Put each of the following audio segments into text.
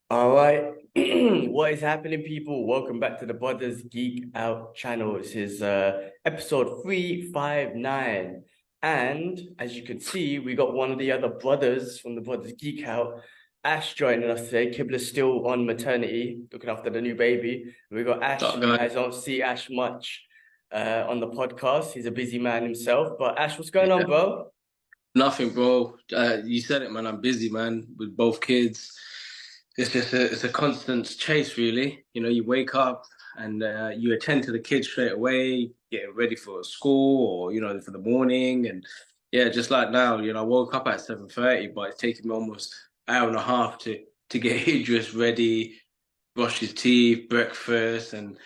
All right. What is happening, people? Welcome back to the Brothers Geek Out channel. This is episode 359. And as you can see, we got one of the other brothers from the Brothers Geek Out, Ash, joining us today. Kibler's still on maternity, looking after the new baby. We got Ash. That You guy. guys don't see Ash much on the podcast. He's a busy man himself. But Ash, what's going on, Yeah. bro? Nothing, bro. You said it, man. I'm busy, man, with both kids. It's a constant chase, really. You know, you wake up and you attend to the kids straight away, getting ready for school or for the morning. And yeah, just like now, I woke up at 7:30, but it's taken me almost an hour and a half to get Idris ready, brush his teeth, breakfast, and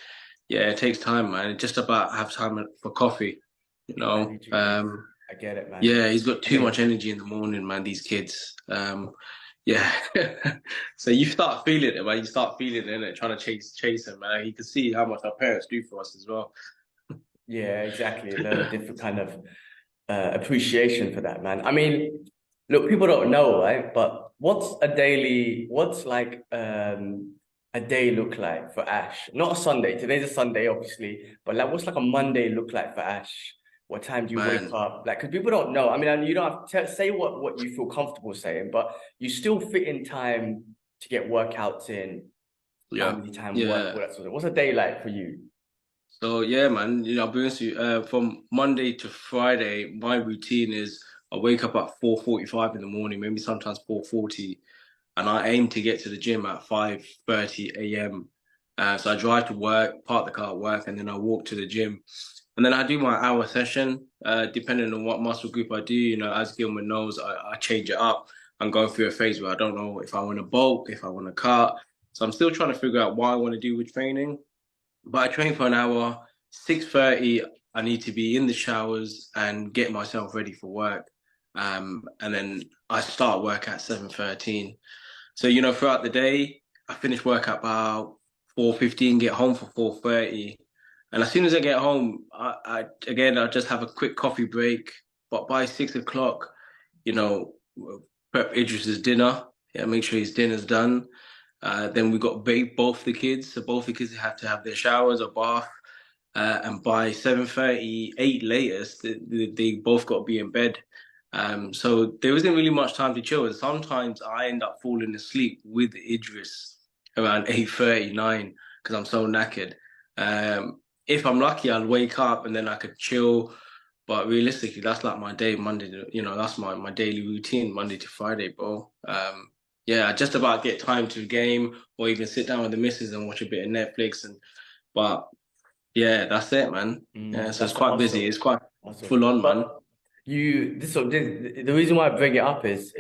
yeah, it takes time, man. Just about have time for coffee, you I know. need you guys. I get it, man. Yeah, he's got I too get it. much energy in the morning, man. These kids. Yeah. So you start feeling it, man. You start feeling it, innit? Trying to chase him, man. You can see how much our parents do for us as well. Yeah, exactly. Learn a different kind of appreciation for that, man. I mean, look, people don't know, right? But what's like a day look like for Ash? Not a Sunday. Today's a Sunday, obviously, but like what's like a Monday look like for Ash? What time do you wake Man, up? Like, because people don't know. I mean, and you don't have to say what you feel comfortable saying, but you still fit in time to get workouts in, yeah, family time, work, yeah. all that sort of. What's a day like for you? So yeah, man. I'll be honest with you. From Monday to Friday, my routine is I wake up at 4:45 in the morning, maybe sometimes 4:40, and I aim to get to the gym at 5:30 a.m. So I drive to work, park the car at work, and then I walk to the gym. And then I do my hour session, depending on what muscle group I do. As Gilman knows, I change it up. I'm going through a phase where I don't know if I want to bulk, if I want to cut. So I'm still trying to figure out what I want to do with training. But I train for an hour. 6:30, I need to be in the showers and get myself ready for work. And then I start work at 7:13. So, throughout the day, I finish work at about 4:15, get home for 4:30. And as soon as I get home, I just have a quick coffee break. But by 6 o'clock, you know, prep Idris's dinner. Yeah, make sure his dinner's done. Then we got both the kids. So both the kids have to have their showers or bath. And by 7:38 latest, they both got to be in bed. So there isn't really much time to chill. And sometimes I end up falling asleep with Idris around 8:39 because I'm so knackered. If I'm lucky, I'll wake up and then I could chill. But realistically, that's like my day, Monday that's my daily routine, Monday to Friday, bro. Yeah, I just about get time to game or even sit down with the missus and watch a bit of Netflix but yeah, that's it, man. Yeah, so it's That's quite busy. awesome. It's quite Awesome. full on, man. But the reason why I bring it up is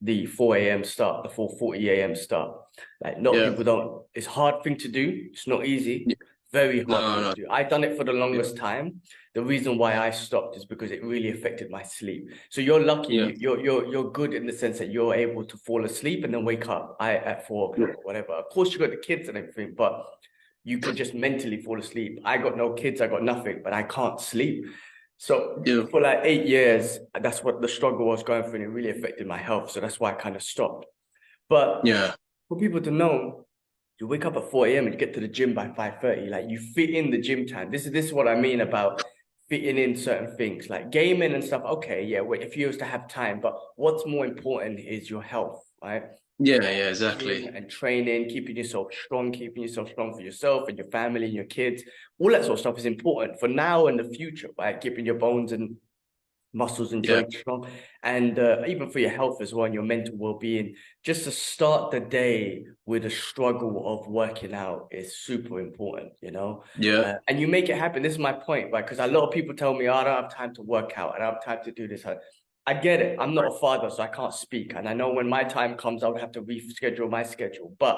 the 4 a.m. start, the 4:40 a.m. start. Like, a lot of Yeah. people don't, it's a hard thing to do. It's not easy. Yeah. Very hard No, thing no. to do. I done it for the Yeah. longest time. The reason why I stopped is because it really affected my sleep. So you're lucky, Yeah. you're good in the sense that you're able to fall asleep and then wake up at 4 o'clock Yeah. or whatever. Of course, you got the kids and everything, but you can just mentally fall asleep. I got no kids, I got nothing, but I can't sleep. So Yeah. for like 8 years, that's what the struggle was going through, and it really affected my health. So that's why I kind of stopped. But Yeah. for people to know, you wake up at 4 a.m. and you get to the gym by 5:30. Like, you fit in the gym time. This is what I mean about fitting in certain things like gaming and stuff. Okay, yeah, well, if you used to have time, but what's more important is your health, right? Yeah. Yeah. Gym Exactly. and training, keeping yourself strong for yourself and your family and your kids. All that sort of stuff is important for now and the future, right? Keeping your bones and muscles and Yeah. joints strong, and even for your health as well and your mental well-being. Just to start the day with a struggle of working out is super important, you know. Yeah. And you make it happen. This is my point, right? Because a lot of people tell me, oh, I don't have time to work out, I don't have time to do this. I get it. I'm not a father, so I can't speak, and I know when my time comes, I would have to reschedule my schedule. But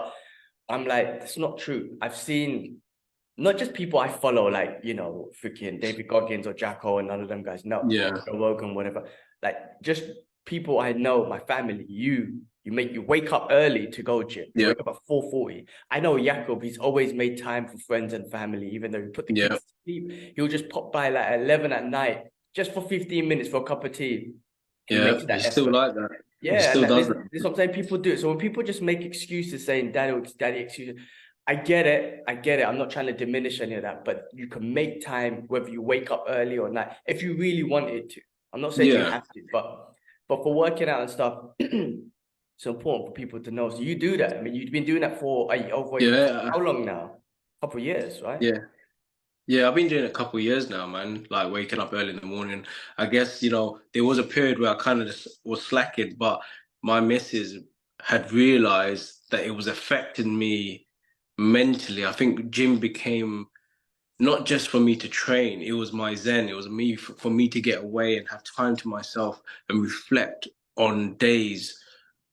I'm like, that's not true. I've seen not just people I follow, like, freaking David Goggins or Jacko and none of them guys. No, Yeah. Joe Rogan, whatever. Like, just people I know, my family. You wake up early to go gym. You Yeah. wake up at 4:40. I know Jakob, he's always made time for friends and family, even though he put the Yeah. kids to sleep. He'll just pop by like at 11 at night just for 15 minutes for a cup of tea. He Yeah. makes that He's still effort. like that. It Yeah, and still that, does this, that. this is what I'm saying. People do it. So when people just make excuses saying daddy excuses, I get it. I get it. I'm not trying to diminish any of that, but you can make time whether you wake up early or not if you really wanted to. I'm not saying you Yeah, have to, but for working out and stuff, it's important for people to know. So you do that. I mean, you've been doing that for yeah, how long now? A couple of years, right? yeah. Yeah, I've been doing it a couple of years now, man. Like waking up early in the morning. I guess, there was a period where I kind of just was slacking, but my missus had realized that it was affecting me mentally. I think gym became not just for me to train, it was my zen. It was for me to get away and have time to myself and reflect on days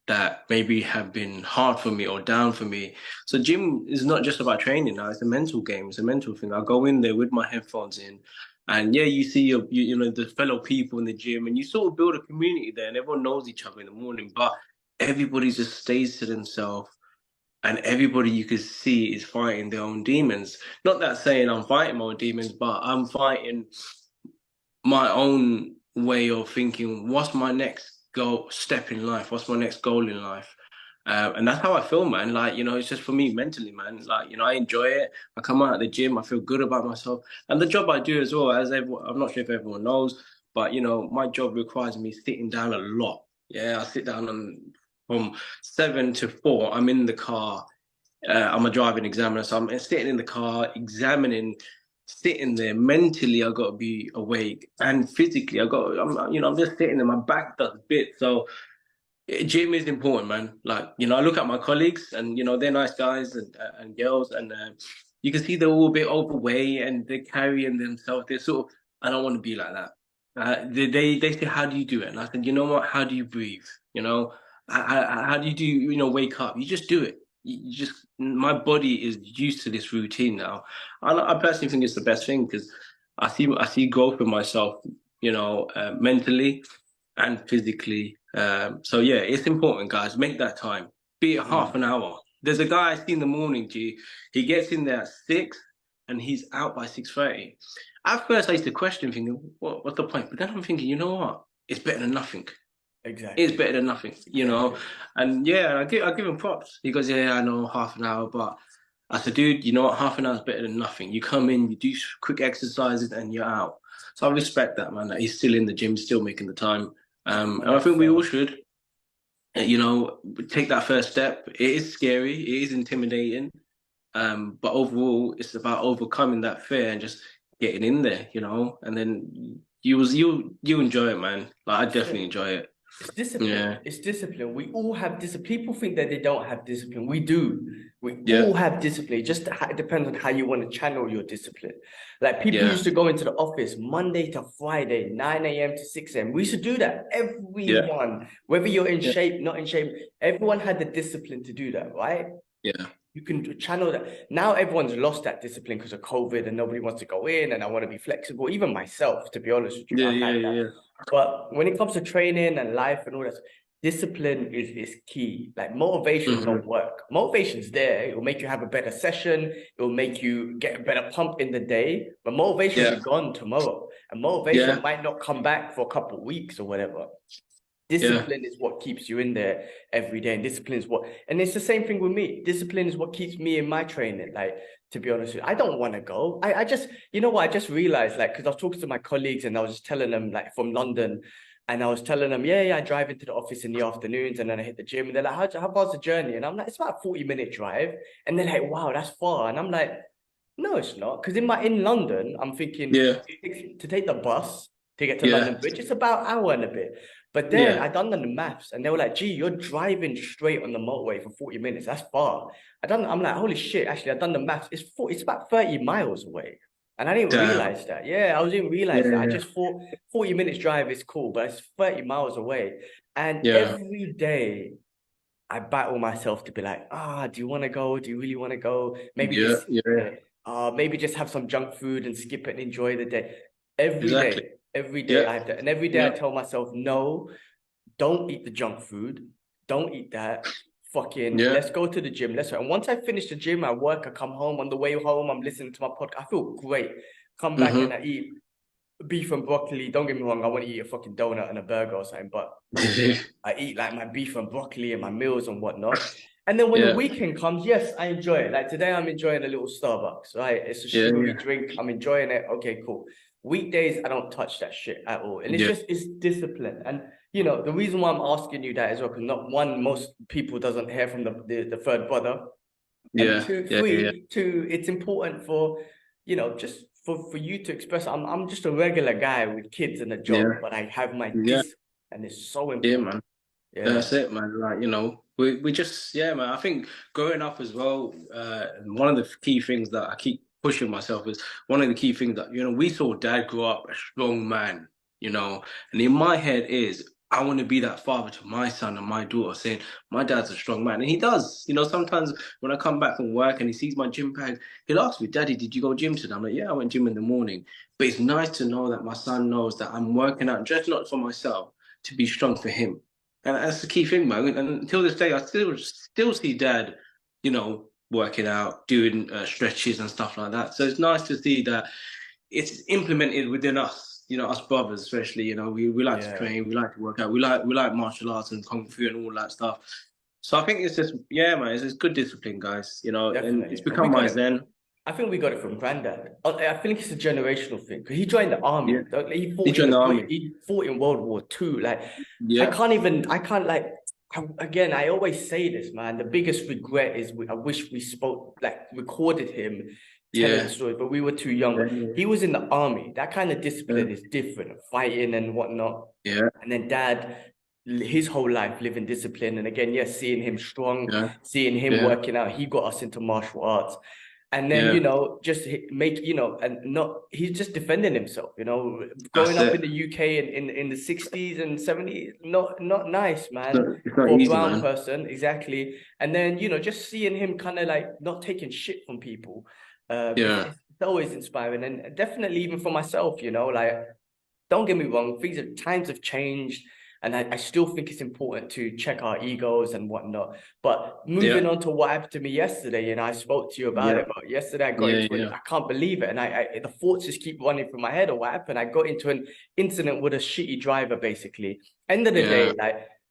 that maybe have been hard for me or down for me. So gym is not just about training now, it's a mental game, it's a mental thing. I go in there with my headphones in and yeah, you see the fellow people in the gym and you sort of build a community there and everyone knows each other in the morning, but everybody just stays to themselves and everybody you can see is fighting their own demons. Not that saying I'm fighting my own demons, but I'm fighting my own way of thinking. What's my next step in life? What's my next goal in life? And that's how I feel, man. Like, it's just for me mentally, man. Like, I enjoy it. I come out of the gym, I feel good about myself. And the job I do as well, I'm not sure if everyone knows, but, my job requires me sitting down a lot. Yeah, I sit down from 7 to 4. I'm in the car. I'm a driving examiner, so I'm sitting in the car examining, sitting there. Mentally, I got to be awake, and physically, I'm just sitting there. My back does bit, so gym is important, man. Like, I look at my colleagues, and they're nice guys and girls, and you can see they're all a bit overweight, and they're carrying themselves. They're sort of, I don't want to be like that. They say, how do you do it? And I said, you know what? How do you breathe? How do you do? Wake up. You just do it. You just, my body is used to this routine now. I personally think it's the best thing because I see growth in myself. Mentally and physically. So yeah, it's important, guys. Make that time. Be it half Mm. an hour. There's a guy I see in the morning, G. He gets in there at 6 and he's out by 6:30. At first, I used to question, thinking, what's the point? But then I'm thinking, you know what? It's better than nothing. It's Exactly. better than nothing. Exactly. And yeah, I give him props. He goes, yeah, I know, half an hour, but I said, dude, you know what? Half an hour is better than nothing. You come in, you do quick exercises, and you're out. So I respect that, man. That he's still in the gym, still making the time. And I think we all 100%. should, you know, take that first step. It is scary, it is intimidating, but overall, it's about overcoming that fear and just getting in there, and then you enjoy it, man. Like I That's definitely it. enjoy it. It's discipline. Yeah, It's discipline. We all have discipline. People think that they don't have discipline. We do. We yeah, all have discipline. It depends on how you want to channel your discipline. Like people yeah, used to go into the office Monday to Friday, 9 a.m. to 6 a.m. We used to do that. yeah, Everyone, whether you're in yeah, shape, not in shape, everyone had the discipline to do that, right? yeah, You can channel that. Now everyone's lost that discipline because of COVID and nobody wants to go in and I want to be flexible. Even myself, to be honest with you, yeah, I've yeah, had that. yeah, But when it comes to training and life and all that, discipline is key. Like yeah. motivation don't work. Motivation's there. It will make you have a better session. It will make you get a better pump in the day. But motivation will Yeah, be gone tomorrow. And motivation yeah, might not come back for a couple of weeks or whatever. yeah, Discipline is what keeps you in there every day, and discipline is and it's the same thing with me. Discipline is what keeps me in my training. Like, to be honest with you, I don't want to go. I just, you know what? I just realized, like, because I was talking to my colleagues and I was just telling them, like, from London, and I was telling them, yeah, I drive into the office in the afternoons and then I hit the gym. And they're like, how far's the journey? And I'm like, it's about a 40-minute drive. And they're like, wow, that's far. And I'm like, no, it's not. Because in London, I'm thinking yeah, to take the bus to get to yeah, London Bridge, it's about an hour and a bit. But then yeah, I done the maths and they were like, gee, you're driving straight on the motorway for 40 minutes. That's far. I'm like, holy shit, actually, I've done the maths. It's about 30 miles away. And I didn't damn, realize that. Yeah, didn't realize that. I yeah, just thought 40 minutes drive is cool, but it's 30 miles away. And yeah, every day I battle myself to be like, do you want to go? Do you really want to go? Maybe yeah, just yeah, maybe just have some junk food and skip it and enjoy the day. exactly. Every day Yeah, I have that. And every day I yeah, tell myself, no, don't eat the junk food. Don't eat that. Fucking yeah, let's go to the gym. And once I finish the gym, I work, I come home. On the way home, I'm listening to my podcast. I feel great. Come back and mm-hmm, I eat beef and broccoli. Don't get me wrong, I want to eat a fucking donut and a burger or something, but I eat like my beef and broccoli and my meals and whatnot. And then when the Yeah. weekend comes, yes, I enjoy it. Like today, I'm enjoying a little Starbucks, right? It's a Yeah, sugary yeah. drink. I'm enjoying it. Okay, cool. Weekdays, I don't touch that shit at all. And Yeah. it's discipline. And you know, the reason why I'm asking you that is because not one, most people doesn't hear from the third brother. And Yeah. two, Yeah. Yeah. two, it's important for, you know, just for you to express. I'm just a regular guy with kids and a job, Yeah. but I have my Yeah. discipline, and it's so Yeah, important. man. Yeah. That's it, man. Like, you know, we just, yeah, man. I think growing up as well, one of the key things that I keep pushing myself is one of the key things that, you know, we saw dad grow up a strong man, you know, and in my head is I want to be that father to my son and my daughter, saying my dad's a strong man, and he does. You know, sometimes when I come back from work and he sees my gym bag, he'll ask me, "Daddy, did you go gym today?" I'm like, "Yeah, I went gym in the morning." But it's nice to know that my son knows that I'm working out just not for myself, to be strong for him. And that's the key thing, man. And until this day, I still see dad, you know, working out, doing stretches and stuff like that. So it's nice to see that it's implemented within us, you know, us brothers especially. You know, we like to Yeah, train, we like to work out, we like martial arts and kung fu and all that stuff. So I think it's just, yeah, man, it's good discipline, guys. You know, and it's definitely. And we become got my it. zen. I think we got it from granddad. I think it's a generational thing because he joined the army. Yeah, He he fought in joined the the army. He fought in World War II. Like Yeah, I can't like. Again, I always say this, man. The biggest regret is I wish we spoke, like recorded him telling the yeah, story, but we were too young. yeah, He was in the army. That kind of yeah, discipline is different, fighting and whatnot. yeah, And then dad, his whole life living discipline. And again, yes, seeing him strong, yeah, seeing him yeah, working out, he got us into martial arts. And then, you yeah. know, just make, you know, and not, he's just defending himself, you know, growing That's up in it. the UK in the 60s and 70s, not nice, man, It's not for a easy, brown man. person, exactly. And then, you know, just seeing him kind of like not taking shit from people, Yeah, it's always inspiring. And definitely even for myself, you know, like, don't get me wrong, times have changed, and I still think it's important to check our egos and whatnot. But moving yeah, on to what happened to me yesterday, and I spoke to you about yeah, it, but yesterday I got yeah, into yeah, I can't believe it, and the thoughts just keep running through my head of what happened. I got into an incident with a shitty driver, basically. End of the yeah. day,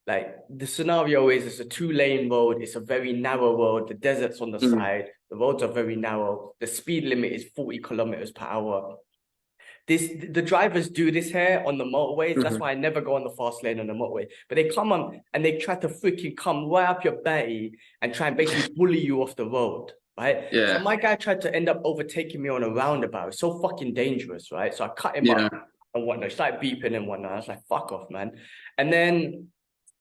like the scenario is it's a 2-lane road, it's a very narrow road, the desert's on the Mm, side, the roads are very narrow, the speed limit is 40 kilometers per hour. The drivers do this here on the motorways. That's mhm. why I never go on the fast lane on the motorway. But they come on and they try to freaking come right up your batty and try and basically bully you off the road, right? So Yeah, my guy tried to end up overtaking me on a roundabout. It's so fucking dangerous, right? So I cut him yeah, up and whatnot. He started beeping and whatnot. I was like, fuck off, man. And then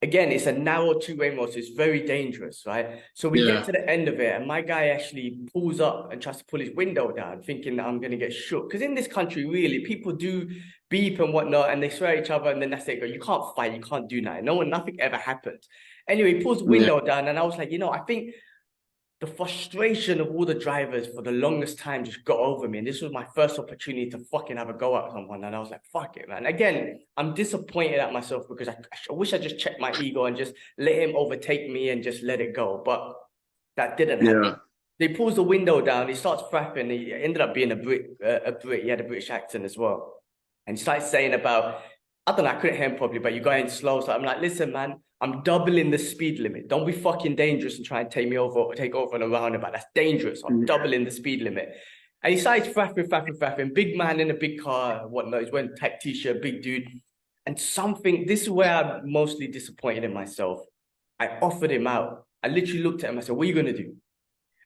again, it's a narrow 2-way road, so it's very dangerous, right? So we get yeah, to the end of it, and my guy actually pulls up and tries to pull his window down, thinking that I'm gonna get shook. Because in this country, really, people do beep and whatnot, and they swear at each other, and then that's it. Go, you can't fight, you can't do nothing. Nothing ever happens. Anyway, he pulls the yeah, window down, and I was like, you know, I think the frustration of all the drivers for the longest time just got over me. And this was my first opportunity to fucking have a go at someone. And I was like, fuck it, man. Again, I'm disappointed at myself because I wish I just checked my ego and just let him overtake me and just let it go. But that didn't happen. yeah, He pulls the window down. He starts frapping. He ended up being a Brit. He had a British accent as well. And he starts saying about, I don't know, I couldn't hear him properly, but you're going slow. So I'm like, listen, man, I'm doubling the speed limit. Don't be fucking dangerous and try and take me over or take over on a roundabout. That's dangerous. I'm doubling the speed limit. And he starts faffing. Big man in a big car, whatnot. He's wearing tight t-shirt, big dude. And this is where I'm mostly disappointed in myself. I offered him out. I literally looked at him. I said, what are you going to do?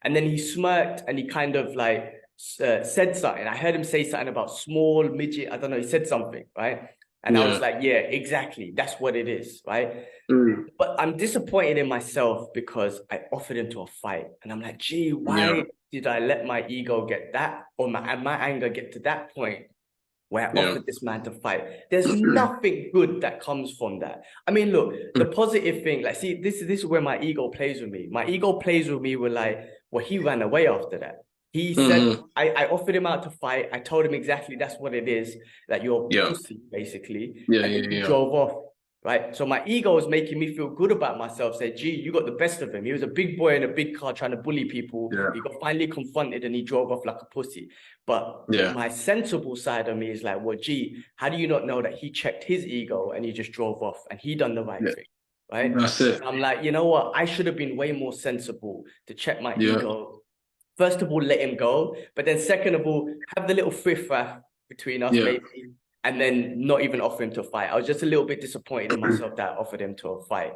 And then he smirked and he kind of like said something. I heard him say something about small midget. I don't know. He said something, right? And I was yeah, like, yeah, exactly. That's what it is, right? mm, But I'm disappointed in myself because I offered him to a fight. And I'm like, gee, yeah, why did I let my ego get that or my anger get to that point where I yeah, offered this man to fight? There's nothing good that comes from that. I mean, look, the positive thing, like, see, this is where my ego plays with me. My ego plays with me with like, well, he ran away after that. He said, mhm. I offered him out to fight. I told him exactly that's what it is, that you're a Yeah, pussy, basically. yeah, And then yeah, he yeah, drove off, right? So my ego was making me feel good about myself. Say, gee, you got the best of him. He was a big boy in a big car trying to bully people. Yeah. He got finally confronted and he drove off like a pussy. But Yeah. my sensible side of me is like, well, gee, how do you not know that he checked his ego and he just drove off and he done the right thing, right? That's it. I'm like, you know what? I should have been way more sensible to check my ego. First of all, let him go. But then second of all, have the little riff-raff between us, maybe. And then not even offer him to fight. I was just a little bit disappointed in myself that I offered him to a fight.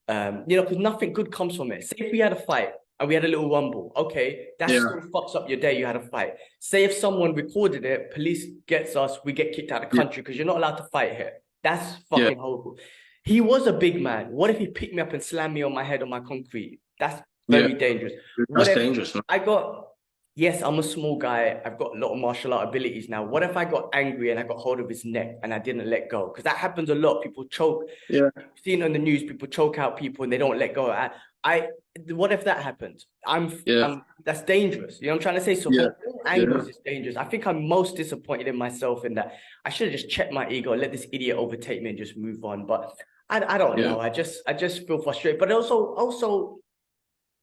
You know, because nothing good comes from it. Say if we had a fight and we had a little rumble, okay, that still fucks up your day. You had a fight. Say if someone recorded it, police gets us, we get kicked out of the country because you're not allowed to fight here. That's fucking horrible. He was a big man. What if he picked me up and slammed me on my head on my concrete? That's very dangerous. That's dangerous. Yes, I'm a small guy. I've got a lot of martial art abilities now. What if I got angry and I got hold of his neck and I didn't let go? Because that happens a lot. People choke. Yeah. You've seen on the news, people choke out people and they don't let go. What if that happens? That's dangerous. You know what I'm trying to say? So all angles is dangerous. I think I'm most disappointed in myself in that I should have just checked my ego, let this idiot overtake me and just move on. But I don't know. I just feel frustrated. But also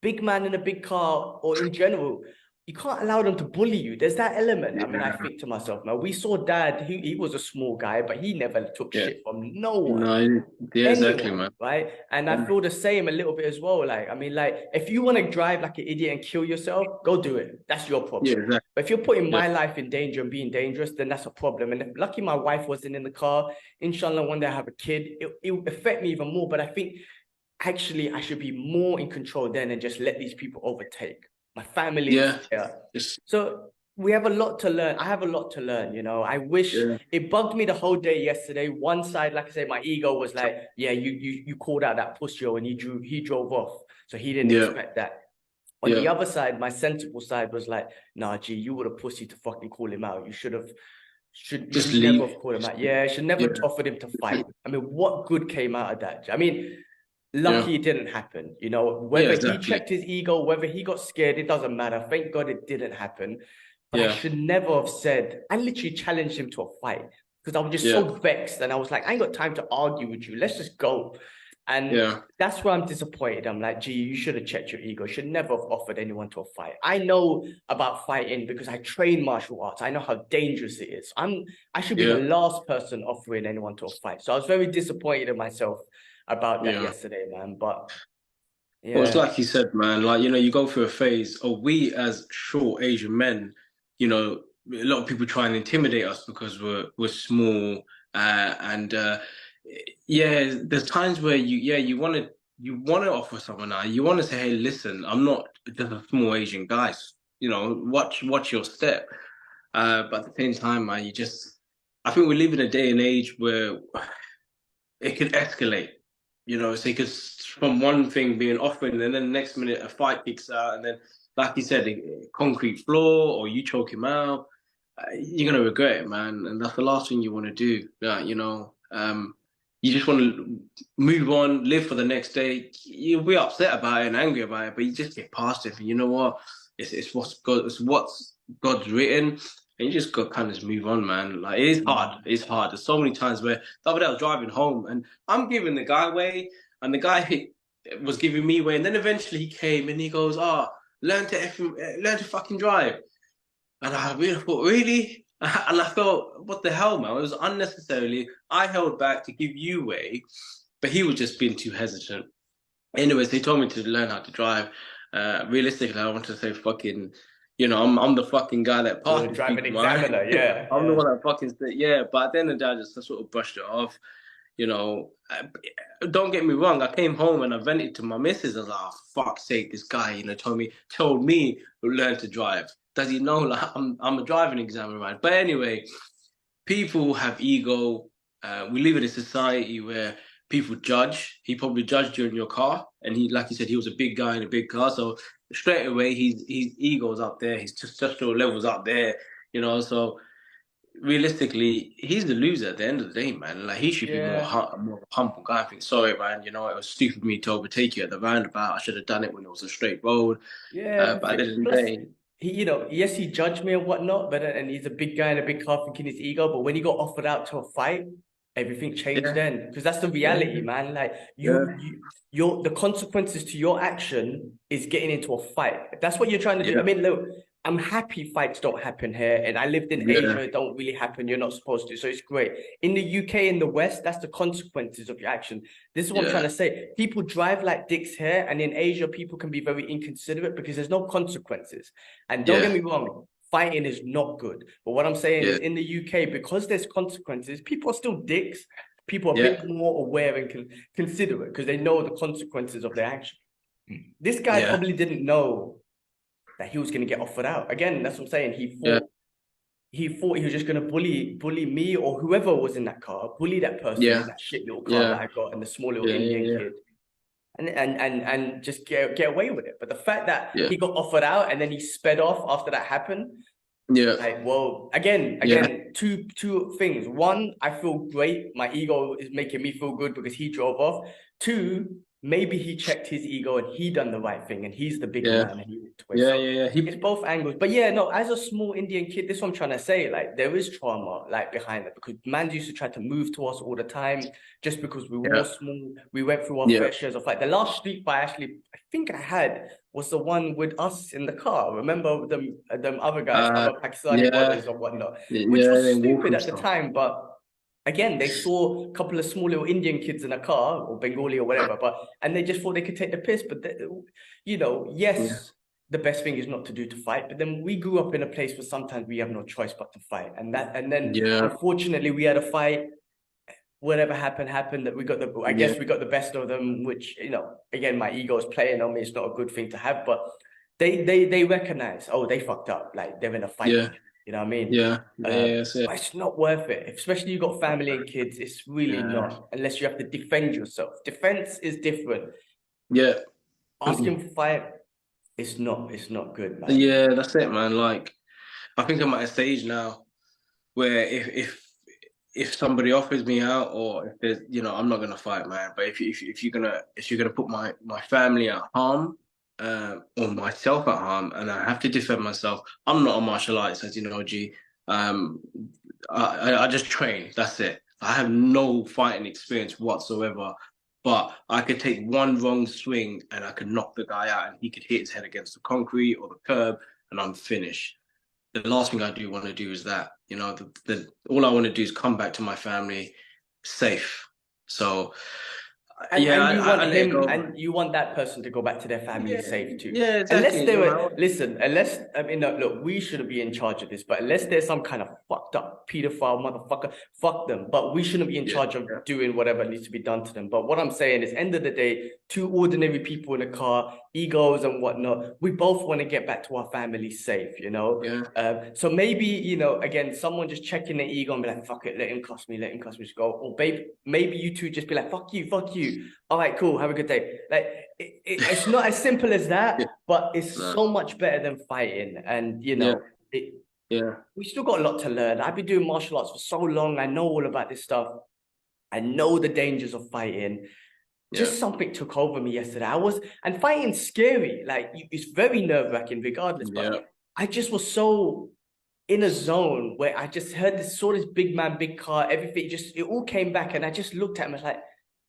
big man in a big car or in general, you can't allow them to bully you. There's that element. I mean, I think to myself, man, we saw Dad, he was a small guy, but he never took shit from no one. No, exactly, man. Right? And I feel the same a little bit as well. Like, I mean, like, if you want to drive like an idiot and kill yourself, go do it. That's your problem. Yeah, exactly. But if you're putting my life in danger and being dangerous, then that's a problem. And lucky my wife wasn't in the car. Inshallah, one day I have a kid, it will affect me even more. But I think actually I should be more in control then and just let these people overtake. My family is here. So we have a lot to learn. I have a lot to learn, you know. I wish it bugged me the whole day yesterday. One side, like I said, my ego was like, yeah, you called out that pussy and he drove off. So he didn't expect that. On the other side, my sensible side was like, nah, gee, you were a pussy to fucking call him out. You should never have called him out. Yeah, should never have offered him to fight. I mean, what good came out of that? I mean, lucky it didn't happen, you know, whether he checked his ego, whether he got scared, it doesn't matter. Thank God it didn't happen. But I should never have said, I literally challenged him to a fight because I was just so vexed and I was like, I ain't got time to argue with you. Let's just go. And that's where I'm disappointed. I'm like, gee, you should have checked your ego. Should never have offered anyone to a fight. I know about fighting because I train martial arts. I know how dangerous it is. I should be the last person offering anyone to a fight. So I was very disappointed in myself about that yesterday, man. But well, it's like you said, man, like, you know, you go through a phase of we as short Asian men, you know, a lot of people try and intimidate us because we're small, there's times where you want to offer someone now, you want to say, hey, listen, I'm not just a small Asian guy, you know, watch your step. But at the same time, man, I think we live in a day and age where it could escalate. You know, so because from one thing being offered, and then the next minute a fight kicks out, and then, like you said, a concrete floor, or you choke him out, you're gonna regret it, man. And that's the last thing you want to do. You know, you just want to move on, live for the next day. You'll be upset about it and angry about it, but you just get past it. And you know what? It's what's God's written. And you just got to kind of just move on, man. Like, it is hard. It's hard. There's so many times where the other day I was driving home and I'm giving the guy way and the guy was giving me way. And then eventually he came and he goes, learn to fucking drive. And I really thought, really? And I thought, what the hell, man? It was unnecessarily. I held back to give you way, but he was just being too hesitant. Anyways, they told me to learn how to drive. Realistically, I want to say fucking... You know, I'm the fucking guy that passed. Driving examiner, I'm the one that fucking said, but at the end of the day, I just sort of brushed it off. You know, don't get me wrong. I came home and I vented to my missus. I was like, oh, fuck's sake, this guy, you know, told me to learn to drive. Does he know like I'm a driving examiner, right? But anyway, people have ego. We live in a society where people judge. He probably judged you in your car, and he, like you said, he was a big guy in a big car, so straight away his ego's up there, his testosterone levels up there, you know. So realistically, he's the loser at the end of the day, man. Like, he should be more humble guy. I think, sorry, man, you know, it was stupid of me to overtake you at the roundabout. I should have done it when it was a straight road. But at the end of the day, he, you know, yes, he judged me and whatnot, but and he's a big guy in a big car thinking his ego. But when he got offered out to a fight everything changed Yeah. then, because that's the reality, man. Like the consequences to your action is getting into a fight. If that's what you're trying to do. I mean, look, I'm happy fights don't happen here, and I lived in Asia. It don't really happen. You're not supposed to, so it's great. In the UK, in the West, that's the consequences of your action. This is what I'm trying to say. People drive like dicks here, and in Asia, people can be very inconsiderate because there's no consequences. And don't get me wrong, fighting is not good. But what I'm saying is, in the UK, because there's consequences, people are still dicks. People are a bit more aware and considerate because they know the consequences of their action. This guy probably didn't know that he was going to get offered out. Again, that's what I'm saying. He thought he was just going to bully me or whoever was in that car, bully that person in that shit little car that I got and the small little Indian kid. And just get away with it. But the fact that he got offered out and then he sped off after that happened. Like, well, again, two things. One, I feel great. My ego is making me feel good because he drove off. Two, maybe he checked his ego and he done the right thing and he's the bigger man and he walked away. It's both angles. But yeah, no, as a small Indian kid, this is what I'm trying to say. Like, there is trauma like behind it because man used to try to move to us all the time just because we were small. We went through our fair shares of like the last street fight I think I had was the one with us in the car. Remember them other guys, other Pakistani brothers or whatnot, which was stupid at the time, but again, they saw a couple of small little Indian kids in a car or Bengali or whatever, and they just thought they could take the piss. But the best thing is not to fight. But then we grew up in a place where sometimes we have no choice but to fight, and then unfortunately we had a fight. Whatever happened. That we got I guess we got the best of them. Which again, my ego is playing on me. It's not a good thing to have, but they recognize, they fucked up. Like they're in a fight. You know what I mean? But it's not worth it. Especially you got family and kids. It's really not. Unless you have to defend yourself. Defense is different. Asking for fight, it's not good, man. Yeah, that's it, man. Like, I think I'm at a stage now where if somebody offers me out or if there's, I'm not gonna fight, man. But if you're gonna put my family at harm, or myself at harm, and I have to defend myself. I'm not a martial artist, as you know, G. I just train. That's it. I have no fighting experience whatsoever. But I could take one wrong swing and I could knock the guy out, and he could hit his head against the concrete or the curb, and I'm finished. The last thing I do want to do is that. All I want to do is come back to my family safe. So. And you want that person to go back to their family safe too. Yeah, exactly. Look, we shouldn't be in charge of this, but unless there's some kind of fucked up pedophile motherfucker, fuck them. But we shouldn't be in charge of doing whatever needs to be done to them. But what I'm saying is, end of the day, two ordinary people in a car, egos and whatnot, we both want to get back to our family safe, so maybe, again, someone just checking their ego and be like, fuck it, let him cuss me, just go. Or maybe you two just be like, fuck you. All right, cool, have a good day. Like, it's not as simple as that, but it's so much better than fighting. And, we still got a lot to learn. I've been doing martial arts for so long. I know all about this stuff. I know the dangers of fighting. Just something took over me yesterday. And fighting's scary. Like, it's very nerve-wracking regardless. But I just was so in a zone where I just saw this big man, big car, everything, it all came back. And I just looked at him and was like,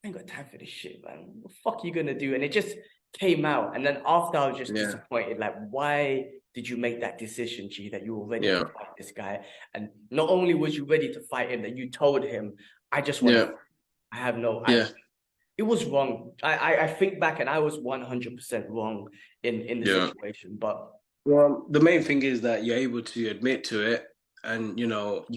I ain't got time for this shit, man. What the fuck are you gonna do? And it just came out. And then after, I was just disappointed. Like, why did you make that decision, G, that you were ready to fight this guy? And not only was you ready to fight him, that you told him, I just want to, I have no, it was wrong. I think back and I was 100% wrong in the situation. But well, the main thing is that you're able to admit to it, and you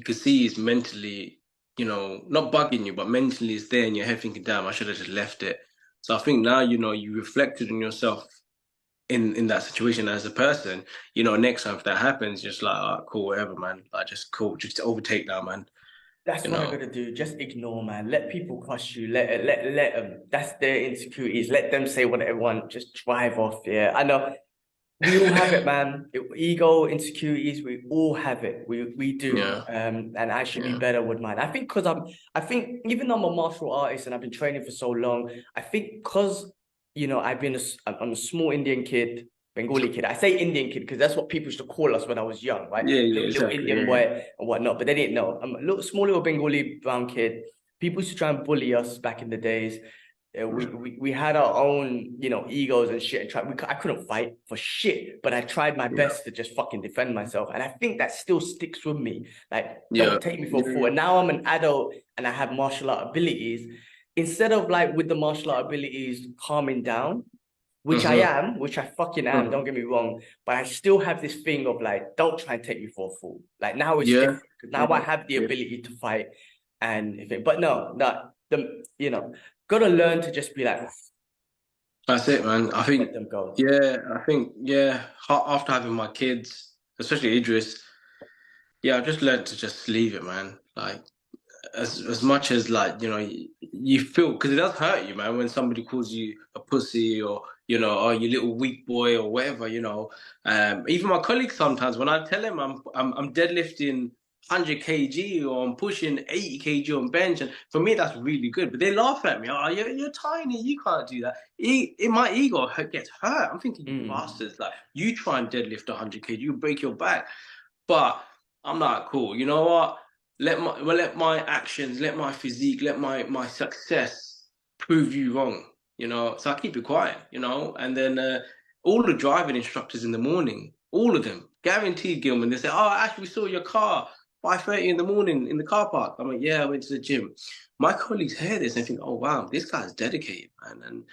can see he's mentally, not bugging you, but mentally it's there in your head thinking, damn, I should have just left it. So I think now, you reflected on yourself in that situation as a person, next time if that happens, just like, oh, cool, whatever, man. Like, just cool, just overtake now, man. That's what I'm gonna do. Just ignore, man. Let people crush you. Let them. That's their insecurities. Let them say what they want. Just drive off. Yeah, I know. We all have it, man. Ego, insecurities. We all have it. We do. And I should be better with mine. I think even though I'm a martial artist and I've been training for so long, I think because I'm a small Indian kid. Bengali kid. I say Indian kid because that's what people used to call us when I was young, right? Little Indian boy and whatnot, but they didn't know. I'm a small little Bengali brown kid. people used to try and bully us back in the days. We had our own, egos and shit. I couldn't fight for shit, but I tried my best to just fucking defend myself. And I think that still sticks with me. Like, don't take me for a fool. And now I'm an adult and I have martial art abilities. Instead of like with the martial art abilities calming down, which I am, which I fucking am, don't get me wrong, but I still have this thing of like, don't try and take me for a fool. Like now it's different. Now I have the ability to fight but no, gotta learn to just be like, that's it, man. I think, let them go. after having my kids, especially Idris, I've just learned to just leave it, man. Like, as much as like, you feel, because it does hurt you, man, when somebody calls you a pussy or, oh, you little weak boy or whatever, even my colleagues sometimes, when I tell them I'm deadlifting 100 kg or I'm pushing 80 kg on bench, and for me that's really good, but they laugh at me. Oh, you're tiny, you can't do that. My ego gets hurt. I'm thinking, you bastards, like, you try and deadlift 100 kg, you break your back. But I'm like, cool, you know what, let my actions, let my physique, let my success prove you wrong, so I keep it quiet, and then all the driving instructors in the morning, all of them, guaranteed, Gilman, they say, oh, actually, we saw your car 5:30 in the morning in the car park. I'm like, yeah, I went to the gym. My colleagues hear this and think, oh wow, this guy's dedicated, man. And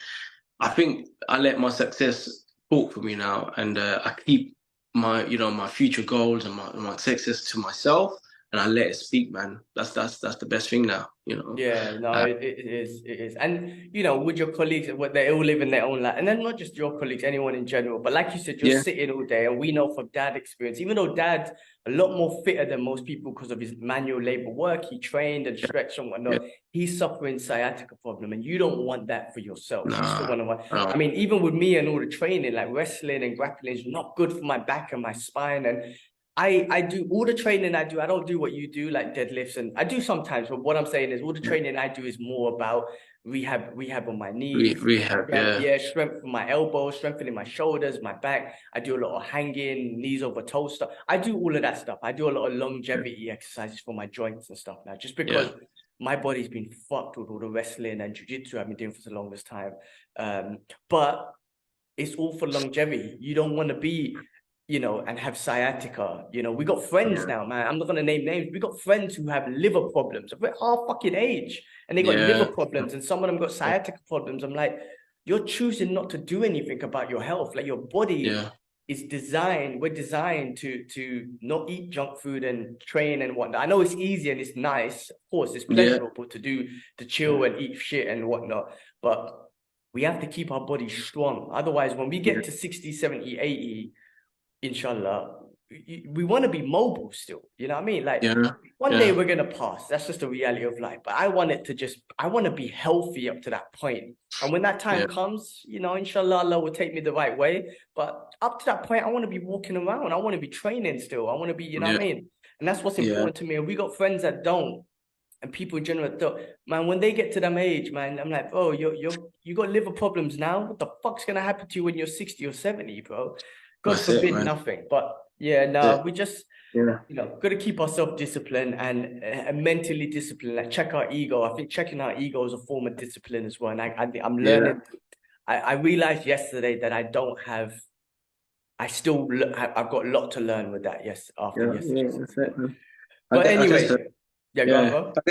I think I let my success talk for me now, and I keep my my future goals and my success to myself, and I let it speak, man. That's the best thing now, Yeah, no, it is. And with your colleagues, what they all live in their own life, and then not just your colleagues, anyone in general. But like you said, you're Yeah, sitting all day, and we know from dad experience, even though dad's a lot more fitter than most people because of his manual labor work, he trained and stretched and yeah. whatnot. He's suffering sciatica problem, and you don't want that for yourself. You still Nah, want to. no. I mean, even with me and all the training, like wrestling and grappling is not good for my back and my spine, and I do all the training I do. I don't do what you do, like deadlifts, and I do sometimes. But what I'm saying is, all the training I do is more about rehab on my knees, Rehab, yeah. strength for my elbows, strengthening my shoulders, my back. I do a lot of hanging, knees over toes stuff. I do all of that stuff. I do a lot of longevity exercises for my joints and stuff now, just because my body's been fucked with all the wrestling and jiu-jitsu I've been doing for the longest time. But it's all for longevity. You don't want to be and have sciatica. We got friends now, man. I'm not gonna name names. We got friends who have liver problems. We're our fucking age, and they got liver problems, and some of them got sciatica problems. I'm like, you're choosing not to do anything about your health. Like, your body is designed. We're designed to not eat junk food and train and whatnot. I know it's easy and it's nice. Of course, it's pleasurable to chill and eat shit and whatnot, but we have to keep our body strong. Otherwise, when we get to 60, 70, 80, inshallah, we want to be mobile still. You know what I mean? Like, one day we're gonna pass. That's just the reality of life. But I want to be healthy up to that point. And when that time comes, inshallah, Allah will take me the right way. But up to that point, I want to be walking around. I want to be training still. I want to be, you know what I mean? And that's what's important to me. And we got friends that don't. And people in general thought, man, when they get to them age, man, I'm like, oh, you got liver problems now. What the fuck's gonna happen to you when you're 60 or 70, bro? God forbid nothing. But we just got to keep ourselves disciplined and mentally disciplined. Like, check our ego. I think checking our ego is a form of discipline as well. And I'm learning. I realized yesterday that I've got a lot to learn with that. Yes, after yesterday. That's it, man. But anyway. Go on, bro. I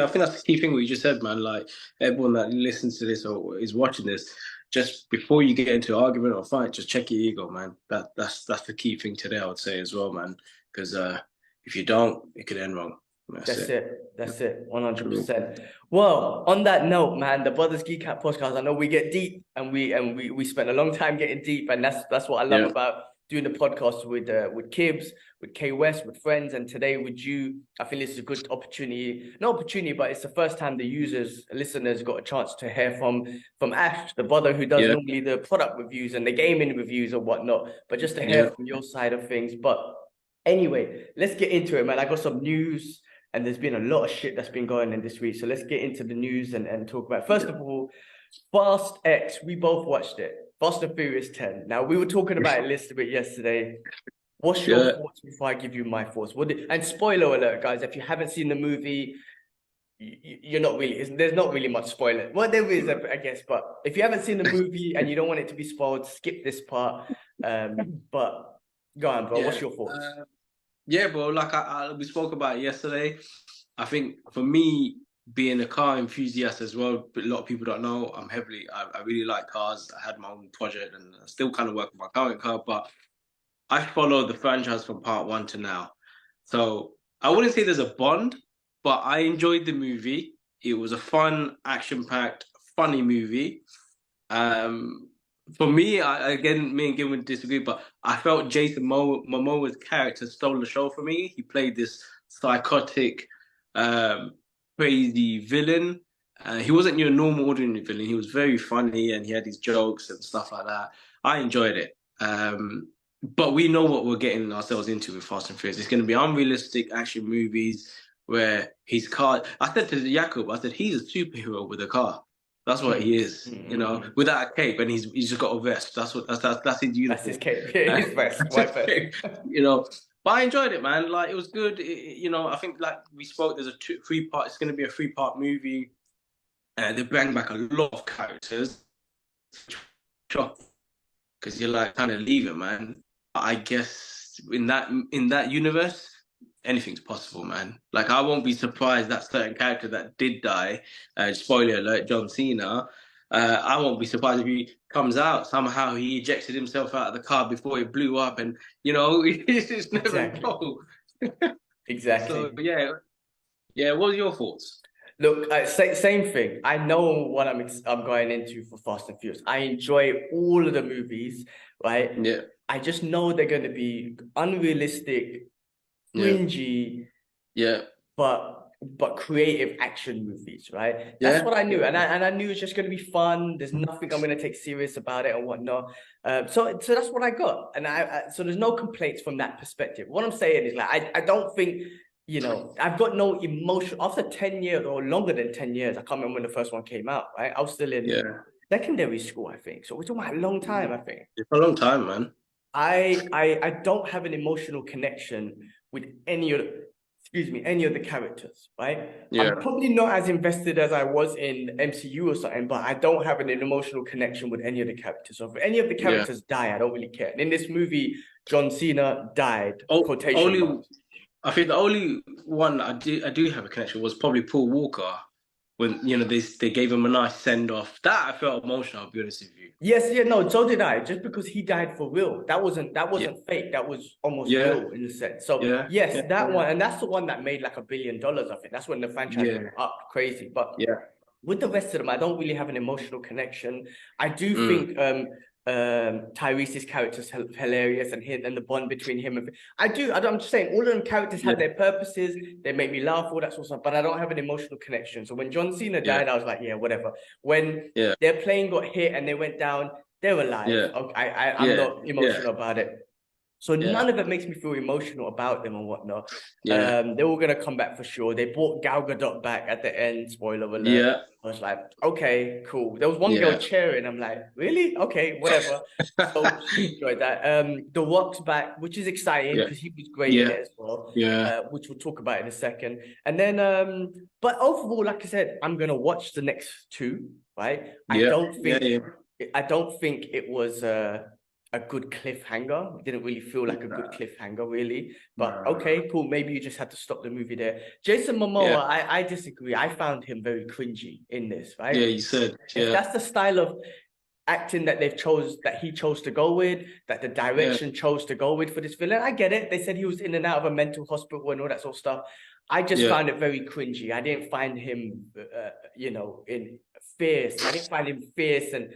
think that's the key thing what you just said, man. Like, everyone that listens to this or is watching this, just before you get into an argument or fight, just check your ego, man. That's the key thing today, I would say, as well, man. Because if you don't, it could end wrong. That's it. 100%. Well, on that note, man, the Brothers Geek Out podcast, I know we get deep, and we spent a long time getting deep, and that's what I love about doing the podcast with Kibbs, with K West, with friends, and today with you. I feel this is a good opportunity. Not opportunity, but it's the first time the listeners got a chance to hear from Ash, the brother who does normally the product reviews and the gaming reviews and whatnot, but just to hear from your side of things. But anyway, let's get into it, man. I got some news, and there's been a lot of shit that's been going on this week. So let's get into the news and talk about it. First of all, Fast X, we both watched it. Fast and Furious 10. Now, we were talking about it a little bit yesterday. What's your thoughts before I give you my thoughts? And spoiler alert, guys, if you haven't seen the movie, you're not really. There's not really much spoiler. Well, there is, I guess, but if you haven't seen the movie and you don't want it to be spoiled, skip this part. But go on, bro. What's Yeah. your thoughts? Yeah, bro. Like we spoke about it yesterday. I think for me, being a car enthusiast as well, but a lot of people don't know. I really like cars. I had my own project, and I still kind of work with my current car. But I follow the franchise from part one to now. So I wouldn't say there's a bond, but I enjoyed the movie. It was a fun, action-packed, funny movie. Um, for me, again, me and Gil would disagree, but I felt Momoa's character stole the show for me. He played this psychotic, um, crazy villain. He wasn't your normal, ordinary villain. He was very funny and he had his jokes and stuff like that. I enjoyed it. But we know what we're getting ourselves into with Fast and Furious. It's going to be unrealistic action movies where his car. I said to Jakob, I said he's a superhero with a car. That's what he is, without a cape, and he's just got a vest. That's his uniform. That's his cape. His vest, white vest. But I enjoyed it, man. Like it was good. I think like we spoke. There's a three part. It's going to be a 3-part movie. They bring back a lot of characters, because you're like kind of leaving, man. I guess in that universe, anything's possible, man. Like I won't be surprised that certain character that did die, spoiler alert, John Cena. I won't be surprised if he comes out somehow. He ejected himself out of the car before it blew up, and it's just never know. Exactly. So yeah. What are your thoughts? Look, same thing. I know what I'm going into for Fast and Furious. I enjoy all of the movies, right? Yeah. I just know they're going to be unrealistic, cringy, but creative action movies, right? That's what I knew, and I knew it's just going to be fun. There's nothing I'm going to take serious about it and whatnot. So that's what I got, and so there's no complaints from that perspective. What I'm saying is like I don't think. I've got no emotion after 10 years or longer than 10 years. I can't remember when the first one came out, right? I was still in secondary school, I think. So we're talking about a long time, I think. It's a long time, man. I don't have an emotional connection with any of the characters, right? Yeah. I'm probably not as invested as I was in MCU or something, but I don't have an emotional connection with any of the characters. So if any of the characters die, I don't really care. And in this movie, John Cena died. I think the only one I do have a connection was probably Paul Walker, when they gave him a nice send off. That I felt emotional. I'll be honest with you. Yes, no, so did I. Just because he died for real, that wasn't fake. That was almost real in a sense. So that one, and that's the one that made like $1 billion. I think that's when the franchise went up crazy. But with the rest of them, I don't really have an emotional connection. I do think Tyrese's character's hilarious, and the bond between him and I'm just saying all of them characters have their purposes. They make me laugh, all that sort of stuff, but I don't have an emotional connection. So when John Cena died, I was like, whatever. When their plane got hit and they went down, they're alive. I'm not emotional about it. So none of it makes me feel emotional about them and whatnot. They're all gonna come back for sure. They brought Gal Gadot back at the end. Spoiler alert. I was like, okay, cool. There was one girl cheering. I'm like, really? Okay, whatever. So she enjoyed that. The Rock's back, which is exciting because he was great in it as well. Which we'll talk about in a second. And then, but overall, like I said, I'm gonna watch the next two. Right? I don't think it was a good cliffhanger. It didn't really feel like a good cliffhanger, really. But okay, cool. Maybe you just had to stop the movie there. Jason Momoa, I disagree. I found him very cringy in this, right? Yeah, you said. If that's the style of acting that he chose to go with, that the direction chose to go with for this villain, I get it. They said he was in and out of a mental hospital and all that sort of stuff. I just found it very cringy. I didn't find him, in fierce. I didn't find him fierce and